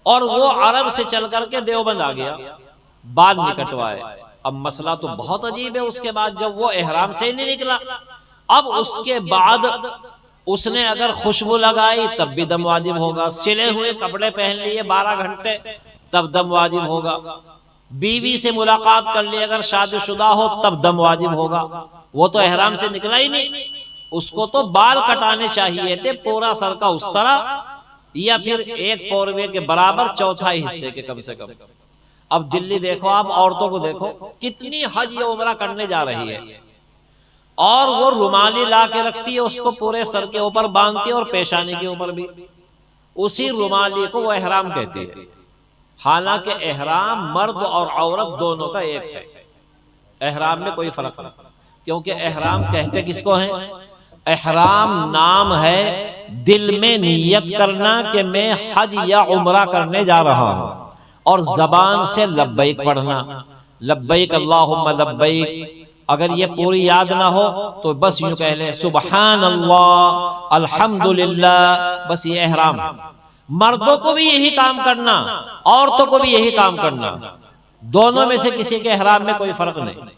اور وہ عرب سے چل کر کے دیوبند آ گیا، بال نہیں کٹوائے۔ اب مسئلہ تو بہت عجیب ہے، اس کے بعد جب وہ احرام سے ہی نہیں نکلا، اب اس کے بعد اس نے اگر خوشبو لگائی تب بھی دم واجب ہوگا، سلے ہوئے کپڑے پہن لیے 12 گھنٹے تب دم واجب ہوگا، بیوی سے ملاقات کر لی اگر شادی شدہ ہو تب دم واجب ہوگا۔ وہ تو احرام سے نکلا ہی نہیں، اس کو تو بال کٹانے چاہیے تھے پورا سر کا اس طرح، یا پھر 1 پوروے کے برابر چوتھائی حصے کے کم سے کم۔ اب دلی دیکھو، آپ عورتوں کو دیکھو کتنی حج یا عمرہ کرنے جا رہی ہے، اور وہ رومالی لا کے رکھتی ہے، اس کو پورے سر کے اوپر باندھتی ہے اور پیشانی کے اوپر بھی، اسی رومالی کو وہ احرام کہتی ہے۔ حالانکہ احرام مرد اور عورت دونوں کا ایک ہے، احرام میں کوئی فرق نہیں، کیونکہ احرام کہتے کس کو ہیں؟ احرام نام ہے دل میں نیت کرنا کہ میں حج یا عمرہ کرنے جا رہا ہوں، اور زبان سے لبیک پڑھنا، لبیک اللہم لبیک۔ اگر یہ پوری یاد نہ ہو تو بس یوں کہہ لیں سبحان اللہ الحمدللہ، بس یہ احرام۔ مردوں کو بھی یہی کام کرنا، عورتوں کو بھی یہی کام کرنا، دونوں میں سے کسی کے احرام میں کوئی فرق نہیں۔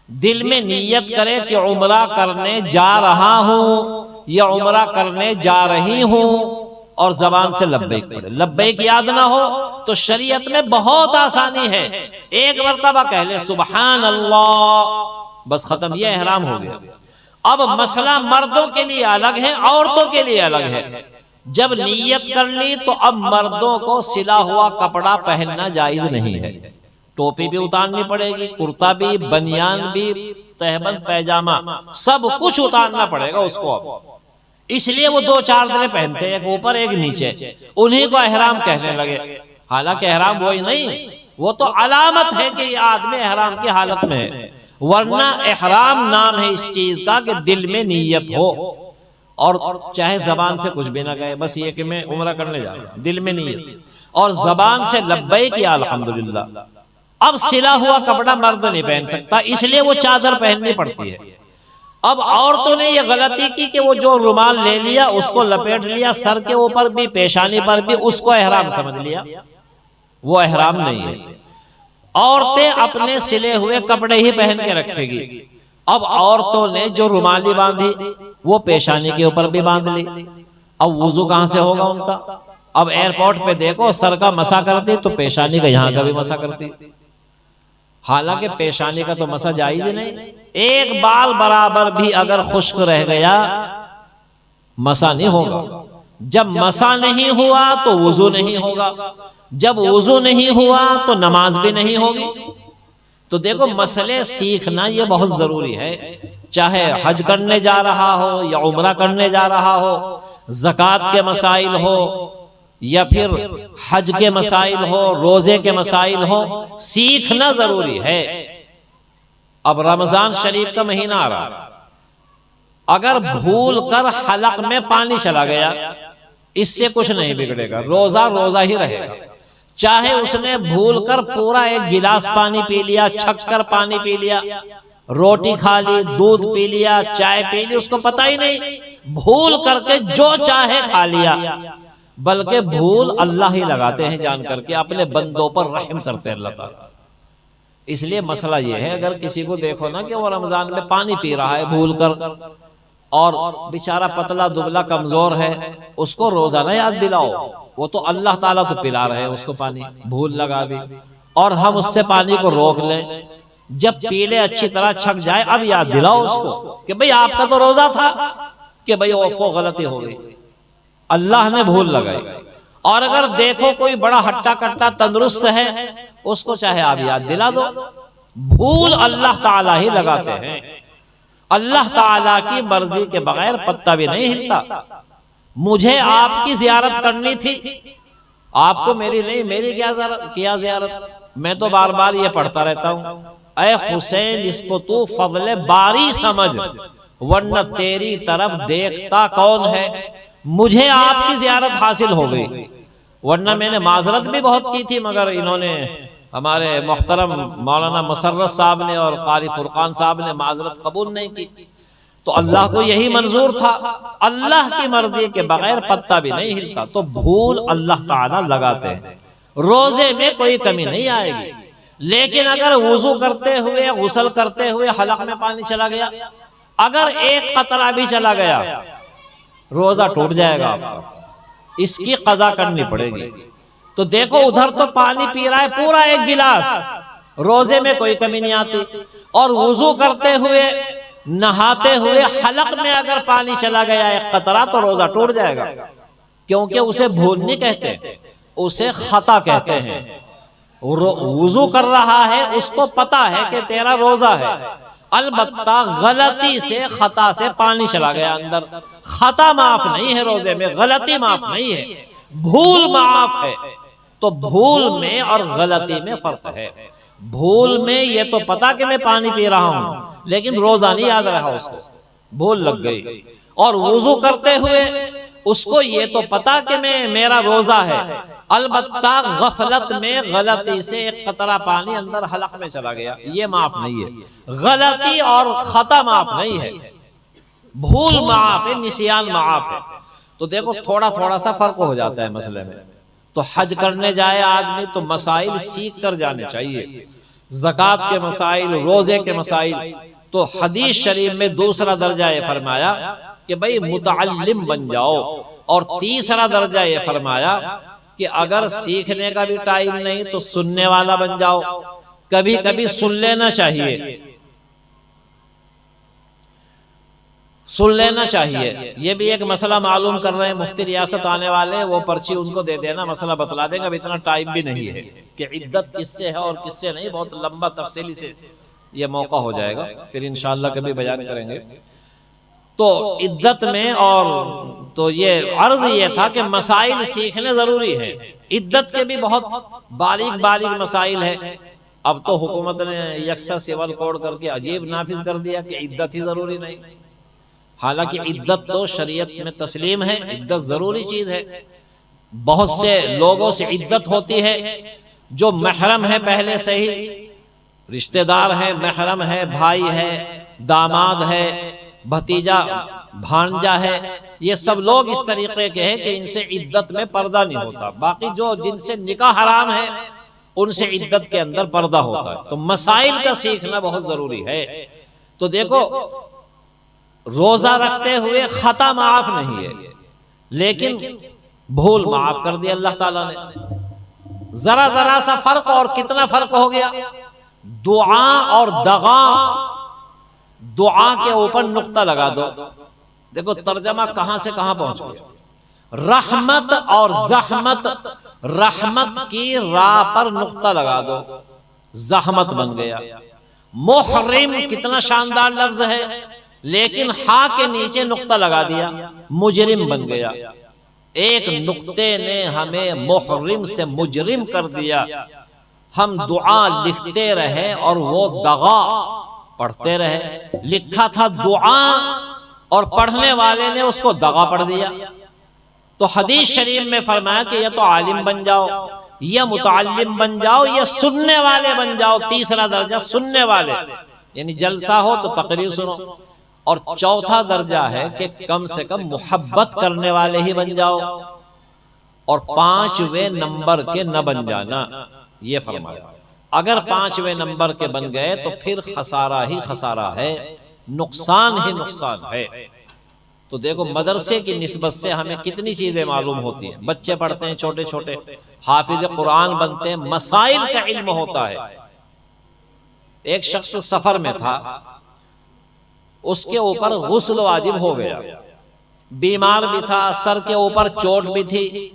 دل میں نیت کرے کہ عمرہ کرنے جا رہا ہوں یا عمرہ کرنے جا رہی ہوں، اور زبان سے لبیک پڑھے۔ لبیک یاد نہ ہو تو شریعت میں بہت آسانی ہے، ایک مرتبہ کہہ لے سبحان اللہ، بس ختم، یہ احرام ہو گیا۔ اب مسئلہ مردوں کے لیے الگ ہے، عورتوں کے لیے الگ ہے۔ جب نیت کر لی تو اب مردوں کو سلا ہوا کپڑا پہننا جائز نہیں ہے، ٹوپی بھی اتارنی پڑے گی، کرتا بھی، بنیان بھی، تہبند پیجامہ، سب کچھ اتارنا پڑے گا اس کو۔ اب اس لیے وہ دو چادریں پہنتے ہیں، ایک اوپر ایک نیچے، انہی کو احرام کہنے لگے، حالانکہ احرام وہی نہیں، وہ تو علامت ہے کہ یہ آدمی احرام کی حالت میں ہے، ورنہ احرام نام ہے اس چیز کا کہ دل میں نیت ہو، اور چاہے زبان سے کچھ بھی نہ کہے، بس یہ کہ میں عمرہ کرنے جا رہا ہوں، دل میں نیت، اور زبان سے لبیک یا الحمدللہ۔ اب سلا ہوا کپڑا مرد نہیں پہن سکتا، اس لیے وہ چادر پہننی پڑتی ہے۔ اب عورتوں نے یہ غلطی کی کہ وہ جو رومال لے لیا اس کو لپیٹ لیا، سر کے اوپر بھی پیشانی پر بھی، اس کو احرام سمجھ لیا، وہ احرام نہیں ہے۔ عورتیں اپنے سلے ہوئے کپڑے ہی پہن کے رکھے گی۔ اب عورتوں نے جو رومالی باندھی وہ پیشانی کے اوپر بھی باندھ لی، اب وضو کہاں سے ہوگا ان کا؟ اب ایئرپورٹ پہ دیکھو، سر کا مسح کرتی تو پیشانی کا یہاں کا بھی مسح کرتی، حالانکہ پیشانی کا تو مسح جائز ہی نہیں۔ ایک بال برابر بھی اگر خشک رہ گیا مسح نہیں ہوگا، جب مسح نہیں ہوا تو وضو نہیں ہوگا، جب وضو نہیں ہوا تو نماز بھی نہیں ہوگی۔ تو دیکھو مسئلے سیکھنا یہ بہت ضروری ہے، چاہے حج کرنے جا رہا ہو یا عمرہ کرنے جا رہا ہو، زکوٰۃ کے مسائل ہو یا پھر حج کے مسائل ہو، روزے کے مسائل ہو، سیکھنا ضروری ہے۔ اب رمضان شریف کا مہینہ آ رہا، اگر بھول کر حلق میں پانی چلا گیا اس سے کچھ نہیں بگڑے گا، روزہ روزہ ہی رہے گا، چاہے اس نے بھول کر پورا ایک گلاس پانی پی لیا، چھک کر پانی پی لیا، روٹی کھا لی، دودھ پی لیا، چائے پی لی، اس کو پتہ ہی نہیں، بھول کر کے جو چاہے کھا لیا۔ بلکہ بھول اللہ ہی لگاتے ہیں جان کر کے، اپنے بندوں پر رحم کرتے ہیں اللہ تعالیٰ۔ اس لیے مسئلہ یہ ہے، اگر کسی کو دیکھو نا کہ وہ رمضان میں پانی پی رہا ہے بھول کر، اور بیچارہ پتلا دبلا کمزور ہے، اس کو روزہ نہ یاد دلاؤ، وہ تو اللہ تعالیٰ تو پلا رہے ہیں اس کو پانی، بھول لگا دی، اور ہم اس سے پانی کو روک لیں، جب پی لے اچھی طرح چھک جائے اب یاد دلاؤ اس کو کہ بھئی آپ کا تو روزہ تھا، کہ بھئی وہ غلطی ہو گئی، اللہ نے بھول لگائی۔ اور اگر دیکھو کوئی بڑا ہٹا کٹا تندرست ہے، اس کو چاہے آپ یاد دلا دو، بھول اللہ تعالیٰ ہی لگاتے ہیں، اللہ تعالیٰ کی مرضی کے بغیر پتہ بھی نہیں ہلتا۔ مجھے آپ کی زیارت کرنی تھی، آپ کو میری نہیں، میری کیا زیارت؟ میں تو بار بار یہ پڑھتا رہتا ہوں، اے حسین اس کو تو فضل باری سمجھ، ورنہ تیری طرف دیکھتا کون ہے؟ مجھے آپ کی زیارت حاصل ہو گئی، ورنہ میں نے معذرت بھی بہت کی تھی، مگر انہوں نے، ہمارے محترم مولانا مسرت صاحب نے اور قاری فرقان صاحب نے معذرت قبول نہیں کی۔ تو اللہ کو یہی منظور تھا، اللہ کی مرضی کے بغیر پتہ بھی نہیں ہلتا، تو بھول اللہ تعالیٰ لگاتے ہیں۔ روزے میں کوئی کمی نہیں آئے گی، لیکن اگر وضو کرتے ہوئے، غسل کرتے ہوئے حلق میں پانی چلا گیا، اگر ایک قطرہ بھی چلا گیا، روزہ ٹوٹ جائے گا آپ کا، اس کی قضا کرنی پڑے گی۔ تو دیکھو ادھر تو پانی پی رہا ہے پورا ایک گلاس، روزے میں کوئی کمی نہیں آتی، اور وضو کرتے ہوئے، نہاتے ہوئے حلق میں اگر پانی چلا گیا ایک قطرہ تو روزہ ٹوٹ جائے گا، کیونکہ اسے بھول نہیں کہتے، اسے خطا کہتے ہیں۔ وضو کر رہا ہے، اس کو پتا ہے کہ تیرا روزہ ہے، البتہ غلطی سے، خطا سے پانی چلا گیا اندر، خطا معاف نہیں ہے روزے میں، غلطی معاف نہیں ہے، بھول معاف ہے۔ تو بھول میں اور غلطی میں فرق ہے۔ بھول میں یہ تو پتا کہ میں پانی پی رہا ہوں، لیکن روزہ نہیں یاد رہا، اس کو بھول لگ گئی، اور وضو کرتے ہوئے اس کو یہ تو پتا کہ میرا روزہ ہے، البتہ غفلت میں غلطی سے ایک قطرہ پانی اندر حلق میں چلا گیا، یہ معاف نہیں ہے۔ غلطی اور خطا معاف نہیں ہے، بھول معاف ہے، نسیان معاف ہے۔ تو دیکھو تھوڑا تھوڑا سا فرق ہو جاتا ہے مسئلے میں۔ تو حج کرنے جائے آدمی تو مسائل سیکھ کر جانے چاہیے، زکوٰۃ کے مسائل، روزے کے مسائل۔ تو حدیث شریف میں دوسرا درجہ یہ فرمایا کہ بھئی متعلم بن جاؤ، اور تیسرا درجہ یہ فرمایا کہ اگر سیکھنے کا بھی ٹائم نہیں تو سننے والا بن جاؤ، کبھی کبھی سن لینا چاہیے، سن لینا چاہیے۔ یہ بھی ایک مسئلہ معلوم کر رہے ہیں مفتی ریاست آنے والے، وہ پرچی ان کو دے دینا، مسئلہ بتلا دیں گے۔ اب اتنا ٹائم بھی نہیں ہے کہ عدت کس سے ہے اور کس سے نہیں، بہت لمبا تفصیلی سے یہ موقع ہو جائے گا، پھر انشاءاللہ کبھی بیان کریں گے۔ تو عدت میں اور تو یہ عرض یہ تھا کہ مسائل سیکھنے ضروری ہے، عدت کے بھی بہت باریک باریک مسائل ہیں۔ اب تو حکومت نے یکساں سول کوڈ کر کے عجیب نافذ کر دیا کہ عدت ہی ضروری نہیں، حالانکہ عدت تو شریعت میں تسلیم ہے، عدت ضروری چیز ہے۔ بہت سے لوگوں سے عدت ہوتی ہے جو محرم ہے پہلے سے ہی، رشتہ دار ہے، محرم ہے، بھائی ہے، داماد ہے، بھتیجا بھانجا ہے، یہ سب لوگ اس طریقے کے ہیں کہ ان سے عدت میں پردہ نہیں ہوتا۔ باقی جو جن سے نکاح حرام ہے ان سے عدت کے اندر پردہ ہوتا ہے۔ تو مسائل کا سیکھنا بہت ضروری ہے۔ تو دیکھو روزہ رکھتے ہوئے خطا معاف نہیں ہے، لیکن بھول معاف کر دی اللہ تعالیٰ نے۔ ذرا ذرا سا فرق، اور کتنا فرق ہو گیا، دعا اور دغا۔ دعا کے اوپر نقطہ لگا دو، دیکھو ترجمہ کہاں سے کہاں پہنچ گیا۔ رحمت اور زحمت، رحمت کی راہ پر نقطہ لگا دو، زحمت بن گیا۔ محرم کتنا شاندار لفظ ہے، لیکن ہا کے نیچے نقطہ لگا دیا، مجرم بن گیا۔ ایک نقطے نے ہمیں محرم سے مجرم کر دیا۔ ہم دعا لکھتے رہے اور وہ دغا پڑھتے رہے، لکھا تھا دعا اور پڑھنے والے نے اس کو دغا پڑھ دیا۔ تو حدیث شریف میں فرمایا کہ یا تو عالم بن جاؤ، یا متعلم بن جاؤ، یا سننے والے بن جاؤ۔ تیسرا درجہ سننے والے، یعنی جلسہ ہو تو تقریر سنو۔ اور چوتھا درجہ ہے کہ کم سے کم محبت کرنے والے ہی بن جاؤ، اور 5ویں نمبر کے نہ بن جانا، یہ فرمایا۔ اگر 5ویں نمبر کے بن گئے تو پھر خسارہ ہی خسارہ ہے، نقصان ہی نقصان ہے۔ تو دیکھو مدرسے کی نسبت سے ہمیں کتنی چیزیں معلوم ہوتی ہیں۔ بچے پڑھتے ہیں چھوٹے چھوٹے، حافظ قرآن بنتے ہیں، مسائل کا علم ہوتا ہے۔ ایک شخص سفر میں تھا، اس کے اوپر غسل واجب ہو گیا، بیمار بھی تھا، سر کے اوپر چوٹ بھی تھی،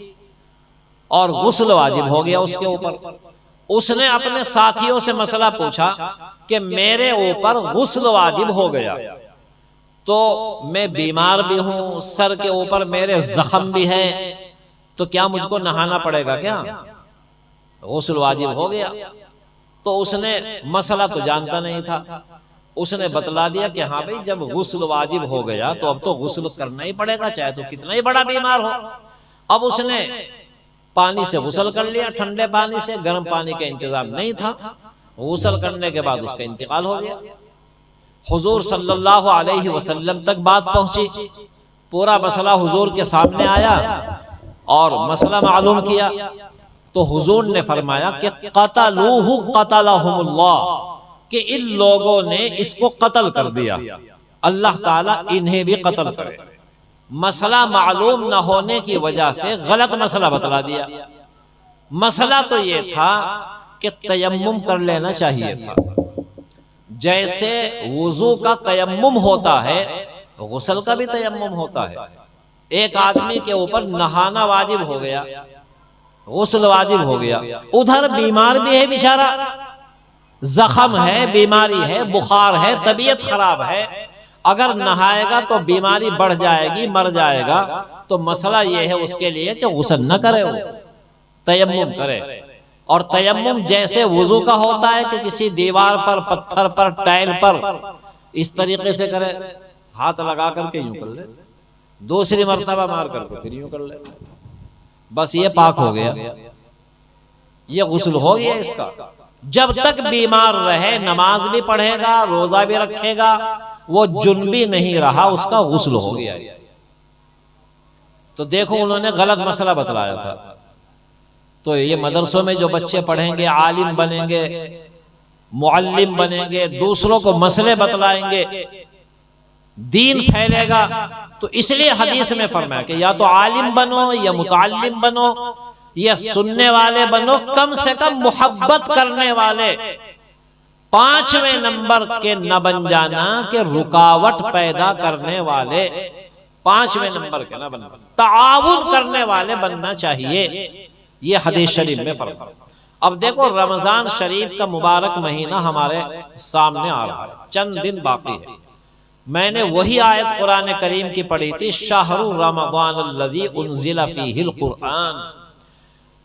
اور غسل واجب ہو گیا اس کے اوپر۔ اس نے اپنے ساتھیوں سے مسئلہ پوچھا کہ میرے اوپر غسل واجب ہو گیا، تو میں بیمار بھی ہوں، سر کے اوپر میرے زخم بھی ہے، تو کیا مجھ کو نہانا پڑے گا کیا؟ غسل واجب ہو گیا۔ تو اس نے مسئلہ تو جانتا نہیں تھا، اس نے بتلا دیا کہ ہاں بھئی جب غسل واجب ہو گیا تو اب تو غسل کرنا ہی پڑے گا، چاہے تو کتنا ہی بڑا بیمار ہو۔ اب اس نے پانی سے غسل کر لیا، ٹھنڈے پانی سے، گرم پانی کا انتظام نہیں تھا۔ غسل کرنے کے بعد اس کا انتقال ہو گیا۔ حضور صلی اللہ علیہ وسلم تک بات پہنچی، پورا مسئلہ حضور کے سامنے آیا اور مسئلہ معلوم کیا، تو حضور نے فرمایا کہ قتلوہ قتلہم اللہ، کہ ان لوگوں نے اس کو قتل کر دیا، اللہ تعالیٰ انہیں بھی قتل کرے۔ مسئلہ معلوم نہ ہونے کی وجہ سے غلط مسئلہ بتلا دیا۔ مسئلہ تو یہ تھا کہ تیمم کر لینا چاہیے تھا، جیسے وضو کا تیمم ہوتا ہے غسل کا بھی تیمم ہوتا ہے۔ ایک آدمی کے اوپر نہانا واجب ہو گیا، غسل واجب ہو گیا، ادھر بیمار بھی ہے بیچارہ، زخم ہے، بیماری ہے، بخار ہے، طبیعت خراب ہے، اگر نہائے گا تو بیماری بڑھ جائے گی، مر جائے گا۔ تو مسئلہ یہ ہے اس کے لیے کہ غسل نہ کرے، وہ تیمم کرے۔ اور تیمم جیسے وضو کا ہوتا ہے کہ کسی دیوار پر، پتھر پر، ٹائل پر اس طریقے سے کرے، ہاتھ لگا کر کے یوں کر لے، دوسری مرتبہ مار کر کے پھر یوں کر لے، بس یہ پاک ہو گیا، یہ غسل ہو گیا اس کا۔ جب تک بیمار رہے نماز بھی پڑھے گا، روزہ بھی رکھے گا، وہ جنبی نہیں رہا، اس کا غسل ہو گیا۔ تو دیکھو انہوں نے غلط مسئلہ بتلایا تھا۔ تو یہ مدرسوں میں جو بچے پڑھیں گے، عالم بنیں گے، معلم بنیں گے، دوسروں کو مسئلے بتلائیں گے، دین پھیلے گا، تو اس لیے حدیث میں فرمایا کہ یا تو عالم بنو یا متعلم بنو یا سننے والے بنو، کم سے کم محبت کرنے والے۔ 5ویں نمبر کے نہ بن جانا کہ رکاوٹ پیدا کرنے والے، 5ویں نمبر کے نہ بننا، تعاون کرنے والے بننا چاہیے، یہ حدیث شریف میں فرمایا۔ اب دیکھو رمضان شریف کا مبارک مہینہ ہمارے سامنے آ رہا ہے، چند دن باقی ہے۔ میں نے وہی آیت قرآن کریم کی پڑھی تھی، شہر رمضان الذی انزل فیہ القرآن،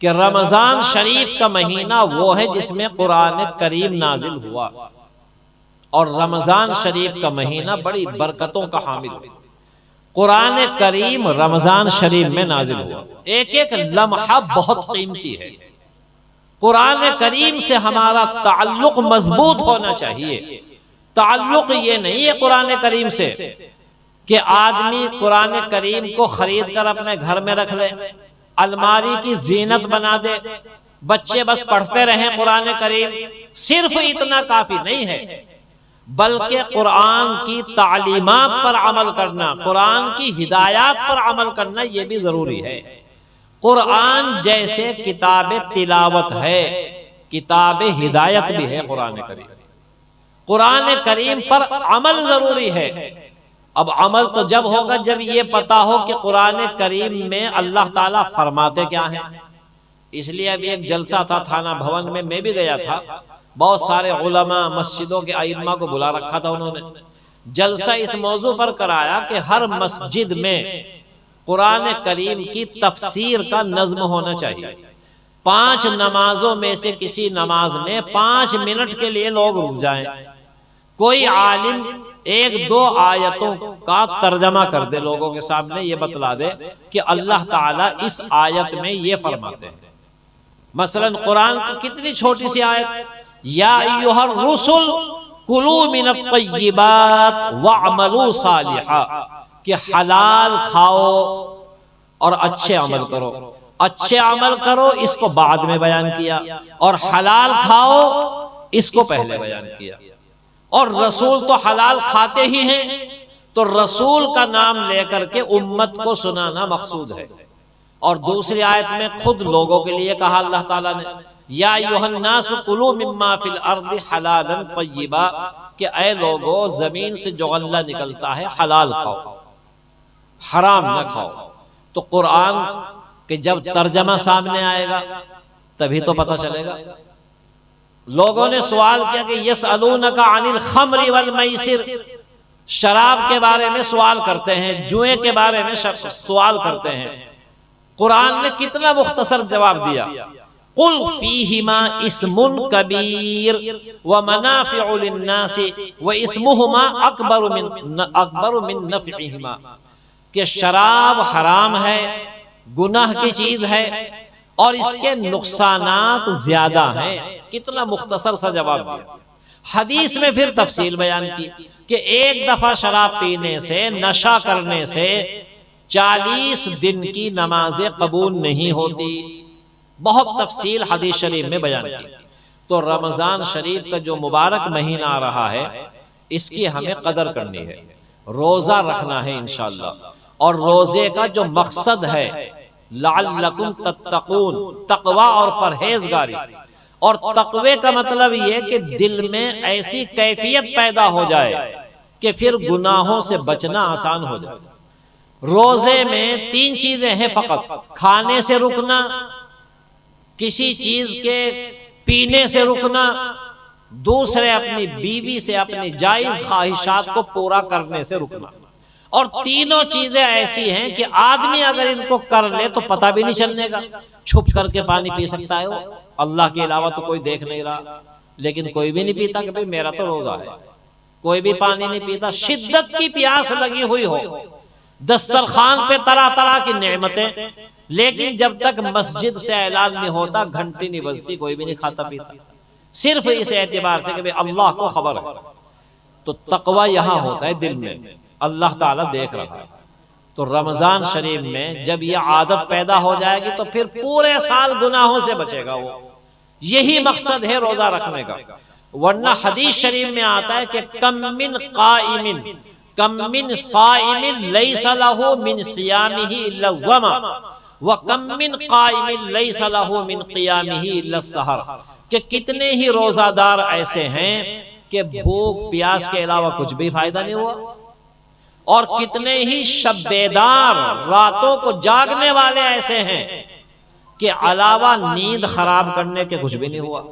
کہ رمضان شریف کا مہینہ وہ ہے جس میں قرآن کریم نازل ہوا، اور رمضان شریف کا مہینہ بڑی برکتوں کا حامل ہے۔ قرآن کریم رمضان شریف میں نازل ہوا، ایک ایک لمحہ بہت قیمتی ہے۔ قرآن کریم سے ہمارا تعلق مضبوط ہونا چاہیے۔ تعلق یہ نہیں ہے قرآن کریم سے کہ آدمی قرآن کریم کو خرید کر اپنے گھر میں رکھ لے، الماری کی زینت بنا دے، بچے بس پڑھتے رہیں قرآن کریم، صرف اتنا کافی نہیں ہے، بلکہ قرآن کی تعلیمات پر عمل کرنا، قرآن کی ہدایات پر عمل کرنا یہ بھی ضروری ہے۔ قرآن جیسے کتاب تلاوت ہے، کتاب ہدایت بھی ہے قرآن کریم۔ قرآن کریم پر عمل ضروری ہے۔ اب عمل تو جب ہوگا جب یہ پتا ہو کہ قرآن کریم میں اللہ تعالیٰ فرماتے کیا ہیں۔ اس لیے ابھی ایک جلسہ تھا تھانہ بھون میں، میں بھی گیا تھا، بہت سارے علماء مسجدوں کے ائمہ کو بلا رکھا تھا انہوں نے۔ جلسہ اس موضوع پر کرایا کہ ہر مسجد میں قرآن کریم کی تفسیر کا نظم ہونا چاہیے۔ 5 نمازوں میں سے کسی نماز میں 5 منٹ کے لیے لوگ رک جائیں، کوئی عالم 1-2 آیتوں کا ترجمہ کر دے، لوگوں کے سامنے یہ بتلا دے کہ اللہ تعالیٰ اس آیت میں یہ فرماتے ہیں۔ مثلا قرآن کی کتنی چھوٹی سی آیت، یا ایھا الرسل کلوا من الطیبات واعملوا صالحا، کہ حلال کھاؤ اور اچھے عمل کرو۔ اچھے عمل کرو اس کو بعد میں بیان کیا، اور حلال کھاؤ اس کو پہلے بیان کیا۔ اور رسول تو حلال کھاتے ہی ہیں، تو رسول کا نام لے کر کے امت کو سنانا مقصود ہے۔ اور دوسری آیت میں خود لوگوں کے لیے کہا اللہ تعالیٰ نے، یا ایھا الناس کلوا مما فی الارض حلالا طیبا، کہ اے لوگو زمین سے جو غلہ نکلتا ہے حلال کھاؤ، حرام نہ کھاؤ۔ تو قرآن کہ جب ترجمہ سامنے آئے گا تبھی تو پتہ چلے گا۔ لوگوں نے سوال کیا کہ یسألونک عن الخمر والمیسر، شراب کے بارے میں سوال کرتے ہیں، جوئے کے بارے میں سوال کرتے ہیں۔ قرآن نے کتنا مختصر جواب دیا، قل فیہما اسم کبیر ومنافع للناس واسمہما اکبر من نفعہما، کہ شراب حرام ہے، گناہ کی چیز ہے، اور اس کے نقصانات زیادہ ہیں۔ کتنا مختصر سا جواب دیا۔ حدیث میں پھر تفصیل بیان کی کہ ایک دفعہ شراب پینے سے، نشہ کرنے سے 40 دن کی نمازیں قبول نہیں ہوتی۔ بہت تفصیل حدیث شریف میں بیان کی۔ تو رمضان شریف کا جو مبارک مہینہ آ رہا ہے، اس کی ہمیں قدر کرنی ہے، روزہ رکھنا ہے انشاءاللہ۔ اور روزے کا جو مقصد ہے لعلکم تتقون، تقوی اور پرہیزگاری۔ اور تقوی کا مطلب یہ کہ دل میں ایسی کیفیت پیدا ہو جائے کہ پھر گناہوں سے بچنا آسان ہو جائے۔ روزے میں 3 چیزیں ہیں فقط، کھانے سے رکنا، کسی چیز کے پینے سے رکنا، دوسرے اپنی بیوی سے اپنی جائز خواہشات کو پورا کرنے سے رکنا۔ اور تینوں چیزیں ایسی ہیں کہ آدمی اگر ان کو کر لے تو پتہ بھی نہیں چلنے گا۔ چھپ کر کے پانی پی سکتا ہے وہ، اللہ کے علاوہ تو کوئی دیکھ نہیں رہا، لیکن کوئی بھی نہیں پیتا کہ بھئی میرا تو روزہ ہے، کوئی بھی پانی نہیں پیتا۔ شدت کی پیاس لگی ہوئی ہو دسترخوان پہ طرح طرح کی نعمتیں، لیکن جب تک مسجد سے اعلان نہیں ہوتا، گھنٹی نہیں بجتی، کوئی بھی نہیں کھاتا پیتا، صرف اس اعتبار سے کہ اللہ کو خبر ہے۔ تو تقوی یہاں ہوتا ہے دل میں، اللہ تعالیٰ دیکھ رہا ہے۔ تو رمضان شریف میں جب یہ عادت پیدا ہو جائے گی تو پھر پورے سال گناہوں سے بچے گا وہ، یہی مقصد ہے روزہ رکھنے کا۔ ورنہ حدیث شریف میں آتا ہے کہ کم من قائم کم من صائم لیس لہ من صیامہ الا الظمأ وکم من قائم لیس لہ من قیامہ الا السحر، کہ کتنے ہی روزہ دار ایسے ہیں کہ بھوک پیاس کے علاوہ کچھ بھی فائدہ نہیں ہوا، اور کتنے ہی شب بیدار راتوں کو جاگنے والے ایسے ہیں کہ علاوہ نیند خراب کرنے کے کچھ بھی نہیں ہوا۔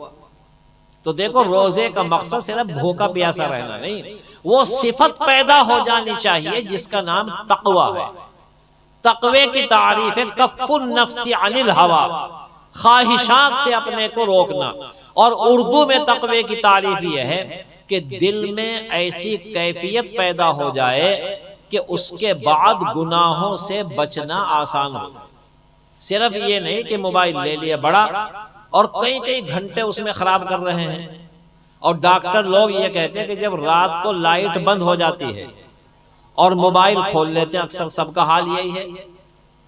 تو دیکھو روزے کا مقصد صرف بھوکا پیاسا رہنا نہیں، وہ صفت پیدا ہو جانی چاہیے جس کا نام تقوی ہے۔ تقوی کی تعریف ہے کف النفس عن الہوا، خواہشات سے اپنے کو روکنا، اور اردو میں تقوی کی تعریف یہ ہے کہ دل میں ایسی کیفیت پیدا ہو جائے کہ اس کے بعد گناہوں سے بچنا آسان ہو۔ صرف یہ نہیں کہ موبائل لے لیا بڑا اور کئی گھنٹے اس میں خراب کر رہے ہیں، اور ڈاکٹر لوگ یہ کہتے ہیں کہ جب رات کو لائٹ بند ہو جاتی ہے اور موبائل کھول لیتے ہیں، اکثر سب کا حال یہی ہے،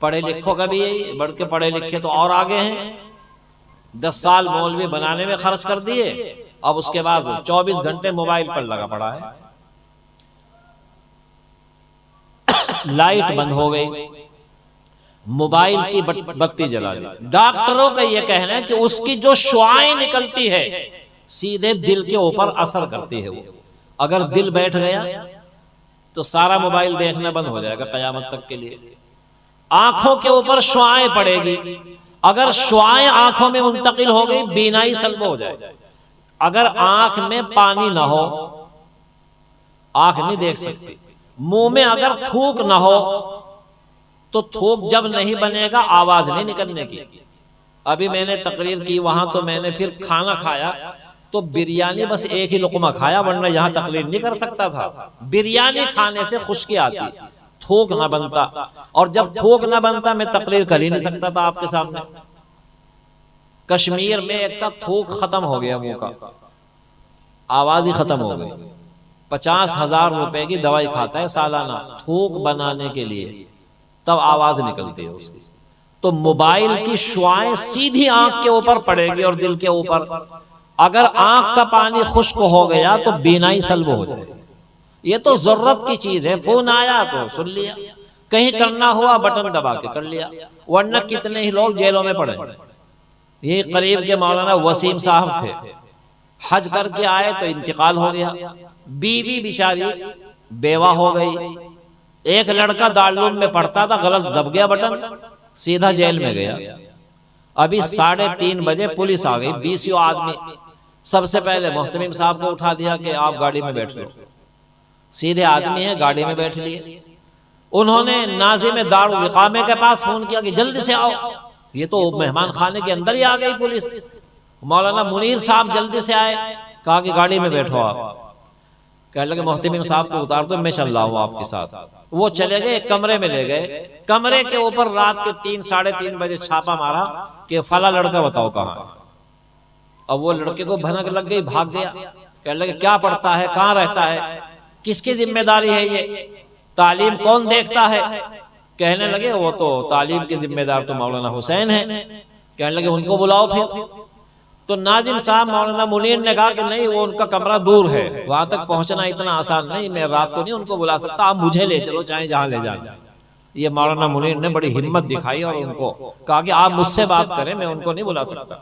پڑھے لکھوں کا بھی یہی، بڑھ کے پڑھے لکھے تو اور آگے ہیں، 10 سال مولوی بنانے میں خرچ کر دیے، اب اس کے بعد 24 گھنٹے موبائل پر لگا پڑا ہے۔ لائٹ بند ہو گئی، موبائل کی بتی جلا دی، ڈاکٹروں کا یہ کہنا ہے کہ اس کی جو شعاعیں نکلتی ہے سیدھے دل کے اوپر اثر کرتی ہے۔ وہ اگر دل بیٹھ گیا تو سارا موبائل دیکھنا بند ہو جائے گا قیامت تک کے لیے۔ آنکھوں کے اوپر شعاعیں پڑے گی، اگر شعاعیں آنکھوں میں منتقل ہو گئی بینائی سلب ہو جائے۔ اگر آنکھ میں پانی نہ ہو آنکھ نہیں دیکھ سکتی، منہ میں اگر تھوک نہ ہو تو تھوک جب نہیں بنے گا آواز نہیں نکلنے کی۔ ابھی میں نے تقریر کی وہاں تو میں نے پھر کھانا کھایا تو بریانی بس ایک ہی لقمہ کھایا، ورنہ یہاں تقریر نہیں کر سکتا تھا۔ بریانی کھانے سے خشکی آتی، تھوک نہ بنتا، اور جب تھوک نہ بنتا میں تقریر کر ہی نہیں سکتا تھا آپ کے سامنے۔ کشمیر میں ایک کا تھوک ختم ہو گیا، منہ کا آواز ہی ختم ہو گئی، 50,000 روپے کی دوائی کھاتا ہے سالانہ تھوک بنانے کے لیے، تب آواز نکلتی ہے اس کی۔ تو موبائل کی شعاعیں سیدھی آنکھ کے اوپر پڑے گی اور دل کے اوپر، اگر آنکھ کا پانی خشک ہو گیا تو بینائی سلب ہو جائے۔ یہ تو ضرورت کی چیز ہے، فون آیا تو سن لیا، کہیں کرنا ہوا بٹن دبا کے کر لیا، ورنہ کتنے ہی لوگ جیلوں میں پڑے۔ یہ قریب کے مولانا وسیم صاحب تھے، حج کر کے آئے تو انتقال ہو گیا، بیوی بیچاری بیوہ ہو گئی، ایک لڑکا دارالعلوم میں پڑھتا تھا، غلط دب گیا بٹن، سیدھا جیل میں گیا۔ ابھی 3:30 بجے پولیس آ گئی، 20 آدمی، سب سے پہلے محتمم صاحب کو اٹھا دیا کہ آپ گاڑی میں بیٹھ لو، سیدھے آدمی ہیں گاڑی میں بیٹھ لیے۔ انہوں نے ناظم دارالقامے کے پاس فون کیا کہ جلدی سے آؤ، یہ تو مہمان خانے کے اندر ہی آ گئی پولیس۔ مولانا منیر صاحب جلدی سے آئے، کہا کہ گاڑی میں بیٹھو آپ، کہنے لگے محتمم صاحب کو اتار دو، میں چل رہا ہوں آپ کے ساتھ۔ وہ چلے گئے، ایک کمرے میں لے گئے، کمرے کے اوپر رات کے 3-3:30 بجے چھاپا مارا کہ فلاں لڑکا بتاؤ کہاں ہے۔ اب وہ لڑکے کو بھنک لگ گئی، بھاگ گیا، کہنے لگے کیا پڑھتا ہے، کہاں رہتا ہے، کس کی ذمہ داری ہے یہ، تعلیم کون دیکھتا ہے؟ کہنے لگے وہ تو تعلیم کے ذمہ دار تو مولانا حسین ہیں۔ کہنے لگے ان کو بلاؤ پھر۔ تو ناظم صاحب مولانا منیر نے کہا کہ نہیں، وہ ان کا کمرہ دور ہے، وہاں تک پہنچنا اتنا آسان نہیں، میں رات کو نہیں ان کو بلا سکتا، آپ مجھے لے چلو چاہے جہاں لے جائیں۔ یہ مولانا منیر نے بڑی ہمت دکھائی اور ان کو کہا کہ آپ مجھ سے بات کریں، میں ان کو نہیں بلا سکتا۔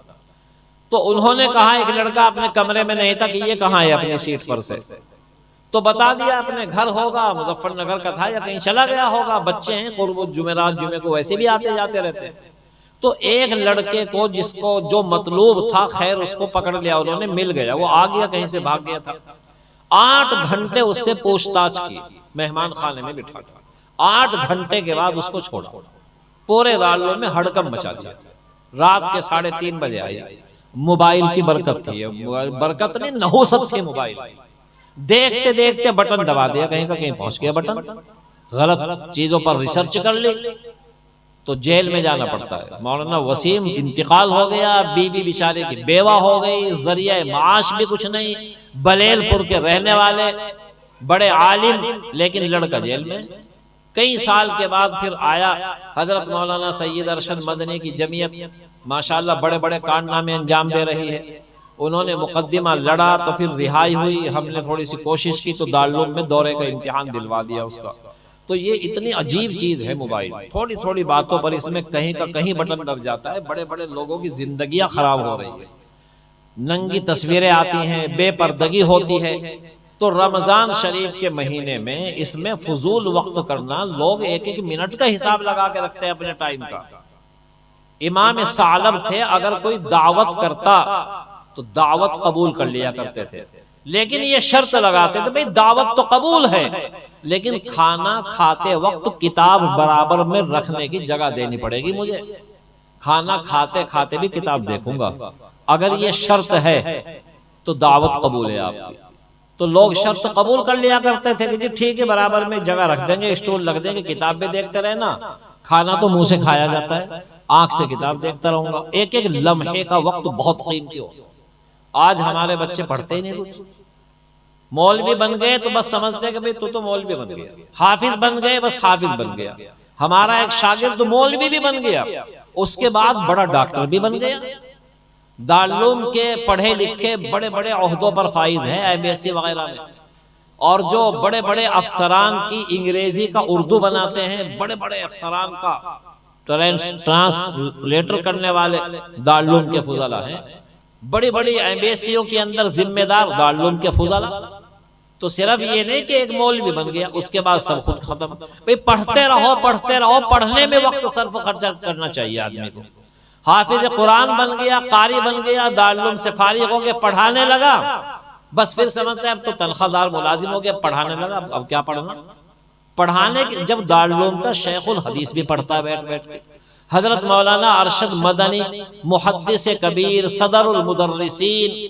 تو انہوں نے کہا ایک لڑکا اپنے کمرے میں نہیں تھا کہ یہ کہاں ہے اپنی سیٹ پر سے، تو بتا دیا اپنے گھر ہوگا، مظفر نگر کا تھا یا کہیں چلا گیا ہوگا، بچے ہیں قرب جمعرات جمعے کو ویسے بھی آتے جاتے رہتے ہیں۔ تو ایک لڑکے کو جس کو جو مطلوب تھا، خیر اس کو پکڑ لیا انہوں نے، مل گیا، وہ آ گیا، کہیں سے بھاگ گیا تھا۔ 8 گھنٹے اس سے پوچھ تاچھ کی، مہمان خانے میں بٹھا کر 8 گھنٹے کے بعد اس کو چھوڑا، پورے دارالعلوم میں ہڑکم مچا دیا۔ رات کے 3:30 بجے آئی، موبائل کی برکت تھی، برکت نہیں نحوست تھی موبائل، دیکھتے دیکھتے بٹن دبا دیا، کہیں کا کہیں پہنچ گیا بٹن، غلط چیزوں پر ریسرچ کر لی تو جیل میں جانا پڑتا ہے۔ مولانا وسیم انتقال ہو گیا، بیوی بیچارے کی بیوہ ہو گئی، ذریعہ معاش بھی کچھ نہیں، بلیل پور کے رہنے والے بڑے عالم، لیکن لڑکا جیل میں۔ کئی سال کے بعد پھر آیا حضرت مولانا سید ارشد مدنی کی جمعیت، ماشاءاللہ بڑے بڑے کارنامے انجام دے رہی ہے، انہوں نے مقدمہ لڑا تو پھر رہائی ہوئی، ہم نے تھوڑی سی کوشش کی تو دارالعلوم میں دورے کا امتحان دلوا دیا اس کا۔ تو یہ اتنی عجیب چیز ہے موبائل، تھوڑی تھوڑی باتوں پر اس میں کہیں کا کہیں بٹن دب جاتا ہے، بڑے بڑے لوگوں کی زندگیاں خراب ہو رہی ہیں، ننگی تصویریں آتی ہیں، بے پردگی ہوتی ہے۔ تو رمضان شریف کے مہینے میں اس میں فضول وقت کرنا، لوگ ایک ایک منٹ کا حساب لگا کے رکھتے ہیں اپنے ٹائم کا۔ امام ثعلب تھے، اگر کوئی دعوت کرتا تو دعوت قبول کر لیا کرتے تھے، لیکن یہ شرط لگاتے تھے بھئی دعوت تو قبول ہے لیکن کھانا کھاتے وقت کتاب برابر میں رکھنے کی جگہ دینی پڑے گی مجھے، کھانا کھاتے کھاتے بھی کتاب دیکھوں گا، اگر یہ شرط ہے تو دعوت قبول ہے آپ کی۔ تو لوگ شرط قبول کر لیا کرتے تھے کہ جی ٹھیک ہے برابر میں جگہ رکھ دیں گے، اسٹول لگ دیں گے، کتاب بھی دیکھتے رہنا، کھانا تو منہ سے کھایا جاتا ہے، آنکھ سے کتاب دیکھتا رہوں گا۔ ایک ایک لمحے کا وقت بہت قیمتی ہو۔ آج ہمارے بچے پڑھتے ہی نہیں کچھ، مولوی بن گئے تو بس سمجھتے کہ بھئی تو مولوی بن گیا، حافظ بن گئے بس حافظ بن گیا۔ ہمارا ایک شاگرد مولوی بھی بن گیا، اس کے بعد بڑا ڈاکٹر بھی بن گیا، دارالعلوم کے پڑھے لکھے بڑے بڑے عہدوں پر فائز ہیں، MSc وغیرہ میں، اور جو بڑے بڑے افسران کی انگریزی کا اردو بناتے ہیں، بڑے بڑے افسران کا ٹرانسلیٹر کرنے والے دارالعلوم کے فضلاء ہیں، بڑی بڑی ایمبیسیوں کے اندر ذمہ دار دارالعلوم کے فضلاء۔ تو صرف یہ نہیں کہ ایک مولوی بن گیا اس کے بعد سب خود ختم، بھئی پڑھتے رہو پڑھتے رہو، پڑھنے میں وقت صرف خرچہ کرنا چاہیے آدمی کو۔ حافظ قرآن بن گیا، قاری بن گیا، دارالعلوم سے فارغ ہو کے پڑھانے لگا، بس پھر سمجھتے ہیں اب تو تنخواہ دار ملازم ہو گیا، پڑھانے لگا، اب کیا پڑھنا؟ پڑھانے کی جب دارالعلوم کا شیخ الحدیث بھی پڑھتا ہے بیٹھ بیٹھ کے، حضرت مولانا ارشد مدنی محدث کبیر صدر المدرسین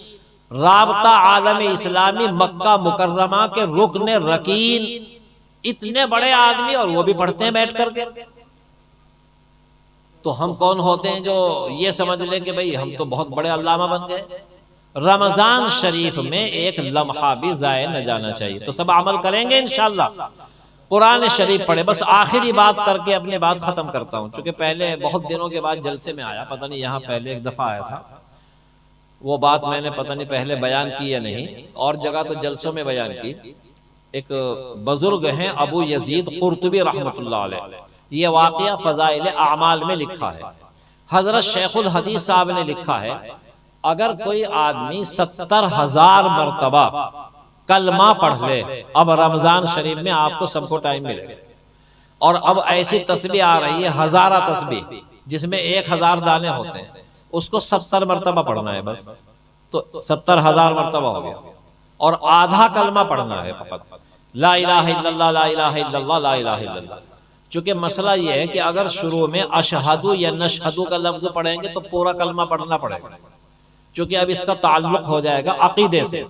رابطہ عالم اسلامی مکہ مکرمہ کے رکن رکین، اتنے بڑے آدمی اور وہ بھی پڑھتے ہیں بیٹھ کر کے۔ تو ہم کون ہوتے ہیں جو یہ سمجھ لیں کہ بھئی ہم تو بہت بڑے علامہ بن گئے؟ رمضان شریف میں ایک لمحہ بھی ضائع نہ جانا چاہیے۔ تو سب عمل کریں گے انشاءاللہ، قرآن شریف پڑھے۔ بس آخری بات کر کے اپنی بات ختم کرتا ہوں، چونکہ پہلے بہت دنوں کے بعد جلسے میں آیا، پتہ نہیں یہاں پہلے ایک دفعہ آیا تھا، وہ بات میں نے پتہ نہیں پہلے بیان کی یا نہیں، اور جگہ تو جلسوں میں بیان کی۔ ایک بزرگ ہیں ابو یزید قرطبی رحمۃ اللہ علیہ، یہ واقعہ فضائل اعمال میں لکھا ہے، حضرت شیخ الحدیث صاحب نے لکھا ہے، اگر کوئی آدمی 70,000 مرتبہ کلمہ پڑھ لے، اب رمضان شریف میں آپ کو سب کو ٹائم ملے گا، اور اب ایسی تسبیح آ رہی ہے ہزارہ تسبیح جس میں 1000 دانے ہوتے ہیں، اس کو 70 مرتبہ پڑھنا ہے بس، تو 70,000 مرتبہ ہو گیا، اور آدھا کلمہ پڑھنا ہے فقط، لا الہ الا اللہ لا الہ الا اللہ لا الہ الا اللہ۔ چونکہ مسئلہ یہ ہے کہ اگر شروع میں اشہدو یا نشہدو کا لفظ پڑھیں گے تو پورا کلمہ پڑھنا پڑے گا، چونکہ اب اس کا تعلق ہو جائے گا عقیدے سے،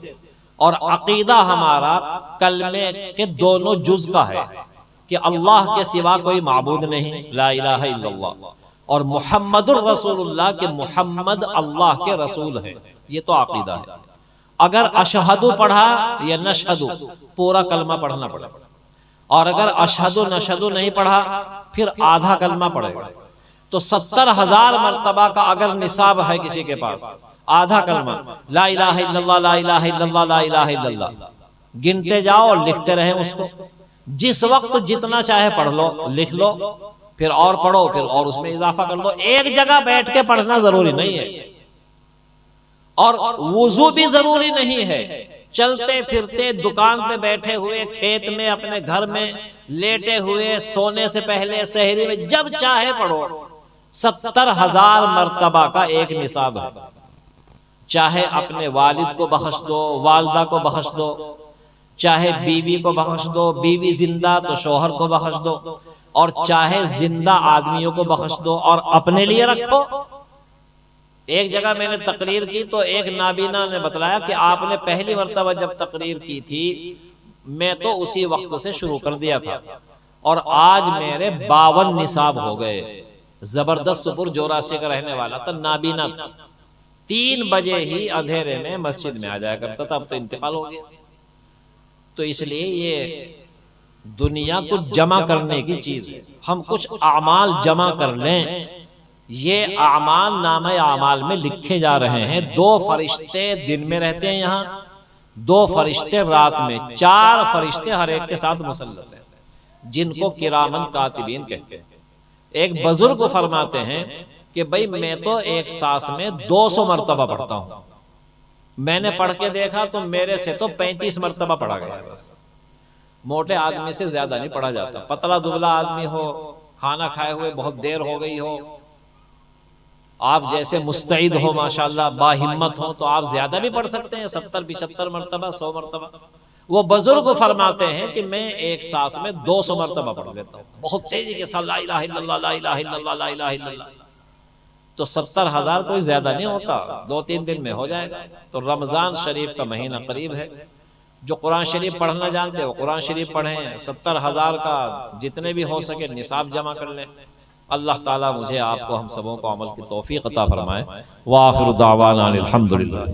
اور عقیدہ ہمارا کلمے کے دونوں جز کا ہے کہ اللہ کے سوا کوئی معبود نہیں، لا الہ الا اللہ، اور محمد الرسول اللہ کہ محمد اللہ کے رسول ہے، یہ تو عقیدہ ہے۔ اگر اشہدو پڑھا یا نشہدو پورا کلمہ پڑھنا پڑے گا، اور اگر اشہدو نشہدو نہیں پڑھا پھر آدھا کلمہ پڑھے گا۔ تو 70,000 مرتبہ کا اگر نصاب ہے کسی کے پاس، آدھا کلمہ لا الہ الا اللہ لا الہ الا اللہ لا الہ الا اللہ، گنتے جاؤ اور لکھتے رہیں اس کو، جس وقت جتنا چاہے پڑھ لو، لکھ لو، پھر اور پڑھو، پھر اور اس میں اضافہ کر لو، ایک جگہ بیٹھ کے پڑھنا ضروری نہیں ہے، اور وضو بھی ضروری نہیں ہے، چلتے پھرتے دکان پہ بیٹھے ہوئے، کھیت میں، اپنے گھر میں لیٹے ہوئے، سونے سے پہلے، سحری میں، جب چاہے پڑھو۔ 70,000 مرتبہ کا ایک نصاب ہے، چاہے اپنے والد کو بخش دو، والدہ کو بخش دو، چاہے بیوی کو بخش دو، بیوی زندہ تو شوہر کو بخش دو، اور چاہے زندہ آدمیوں کو بخش دو اور اپنے لیے رکھو۔ ایک جگہ میں نے تقریر کی تو ایک نابینا نے بتلایا کہ آپ نے پہلی مرتبہ جب تقریر کی تھی میں تو اسی وقت سے شروع کر دیا تھا، اور آج میرے 52 نصاب ہو گئے. زبردست پور جوراسی کا رہنے والا تھا، نابینا تھا. 3 بجے ہی اندھیرے میں مسجد میں آ جایا کرتا تھا. اب تو انتقال ہو گیا. تو اس لیے یہ دنیا کو جمع کرنے کی چیز ہے. ہم کچھ اعمال جمع کر لیں. یہ اعمال نامہ اعمال میں لکھے جا رہے ہیں. 2 فرشتے دن میں رہتے ہیں یہاں، 2 فرشتے رات میں، 4 فرشتے ہر ایک کے ساتھ مسلط ہیں، جن کو کرامن کاتبین کہتے ہیں. ایک بزرگ فرماتے ہیں کہ بھئی میں تو ایک سانس میں 200 مرتبہ پڑھتا ہوں. میں نے پڑھ کے دیکھا تو میرے سے تو 35 مرتبہ پڑھا گیا. بس موٹے آدمی سے زیادہ نہیں پڑھا جاتا. پتلا دبلا آدمی ہو، کھانا کھائے ہوئے بہت دیر ہو گئی ہو، آپ جیسے مستعد ہو ماشاءاللہ، با ہمت ہو، تو آپ زیادہ بھی پڑھ سکتے ہیں، 70 75 مرتبہ، 100 مرتبہ. وہ بزرگ فرماتے ہیں کہ میں ایک سانس میں 200 مرتبہ پڑھ لیتا ہوں، بہت تیزی کے ساتھ، لا الہ الا اللہ، لا الہ الا اللہ، لا الہ الا اللہ. تو 70,000 کوئی زیادہ نہیں ہوتا، 2-3 دن میں ہو جائے گا. تو رمضان شریف کا مہینہ قریب ہے. جو قرآن شریف پڑھنا جانتے وہ قرآن شریف پڑھیں. 70,000 کا جتنے بھی ہو سکے نصاب جمع کر لیں. اللہ تعالیٰ مجھے آپ کو ہم سبوں کو عمل کی توفیق عطا فرمائے. وآخر دعوانا الحمدللہ.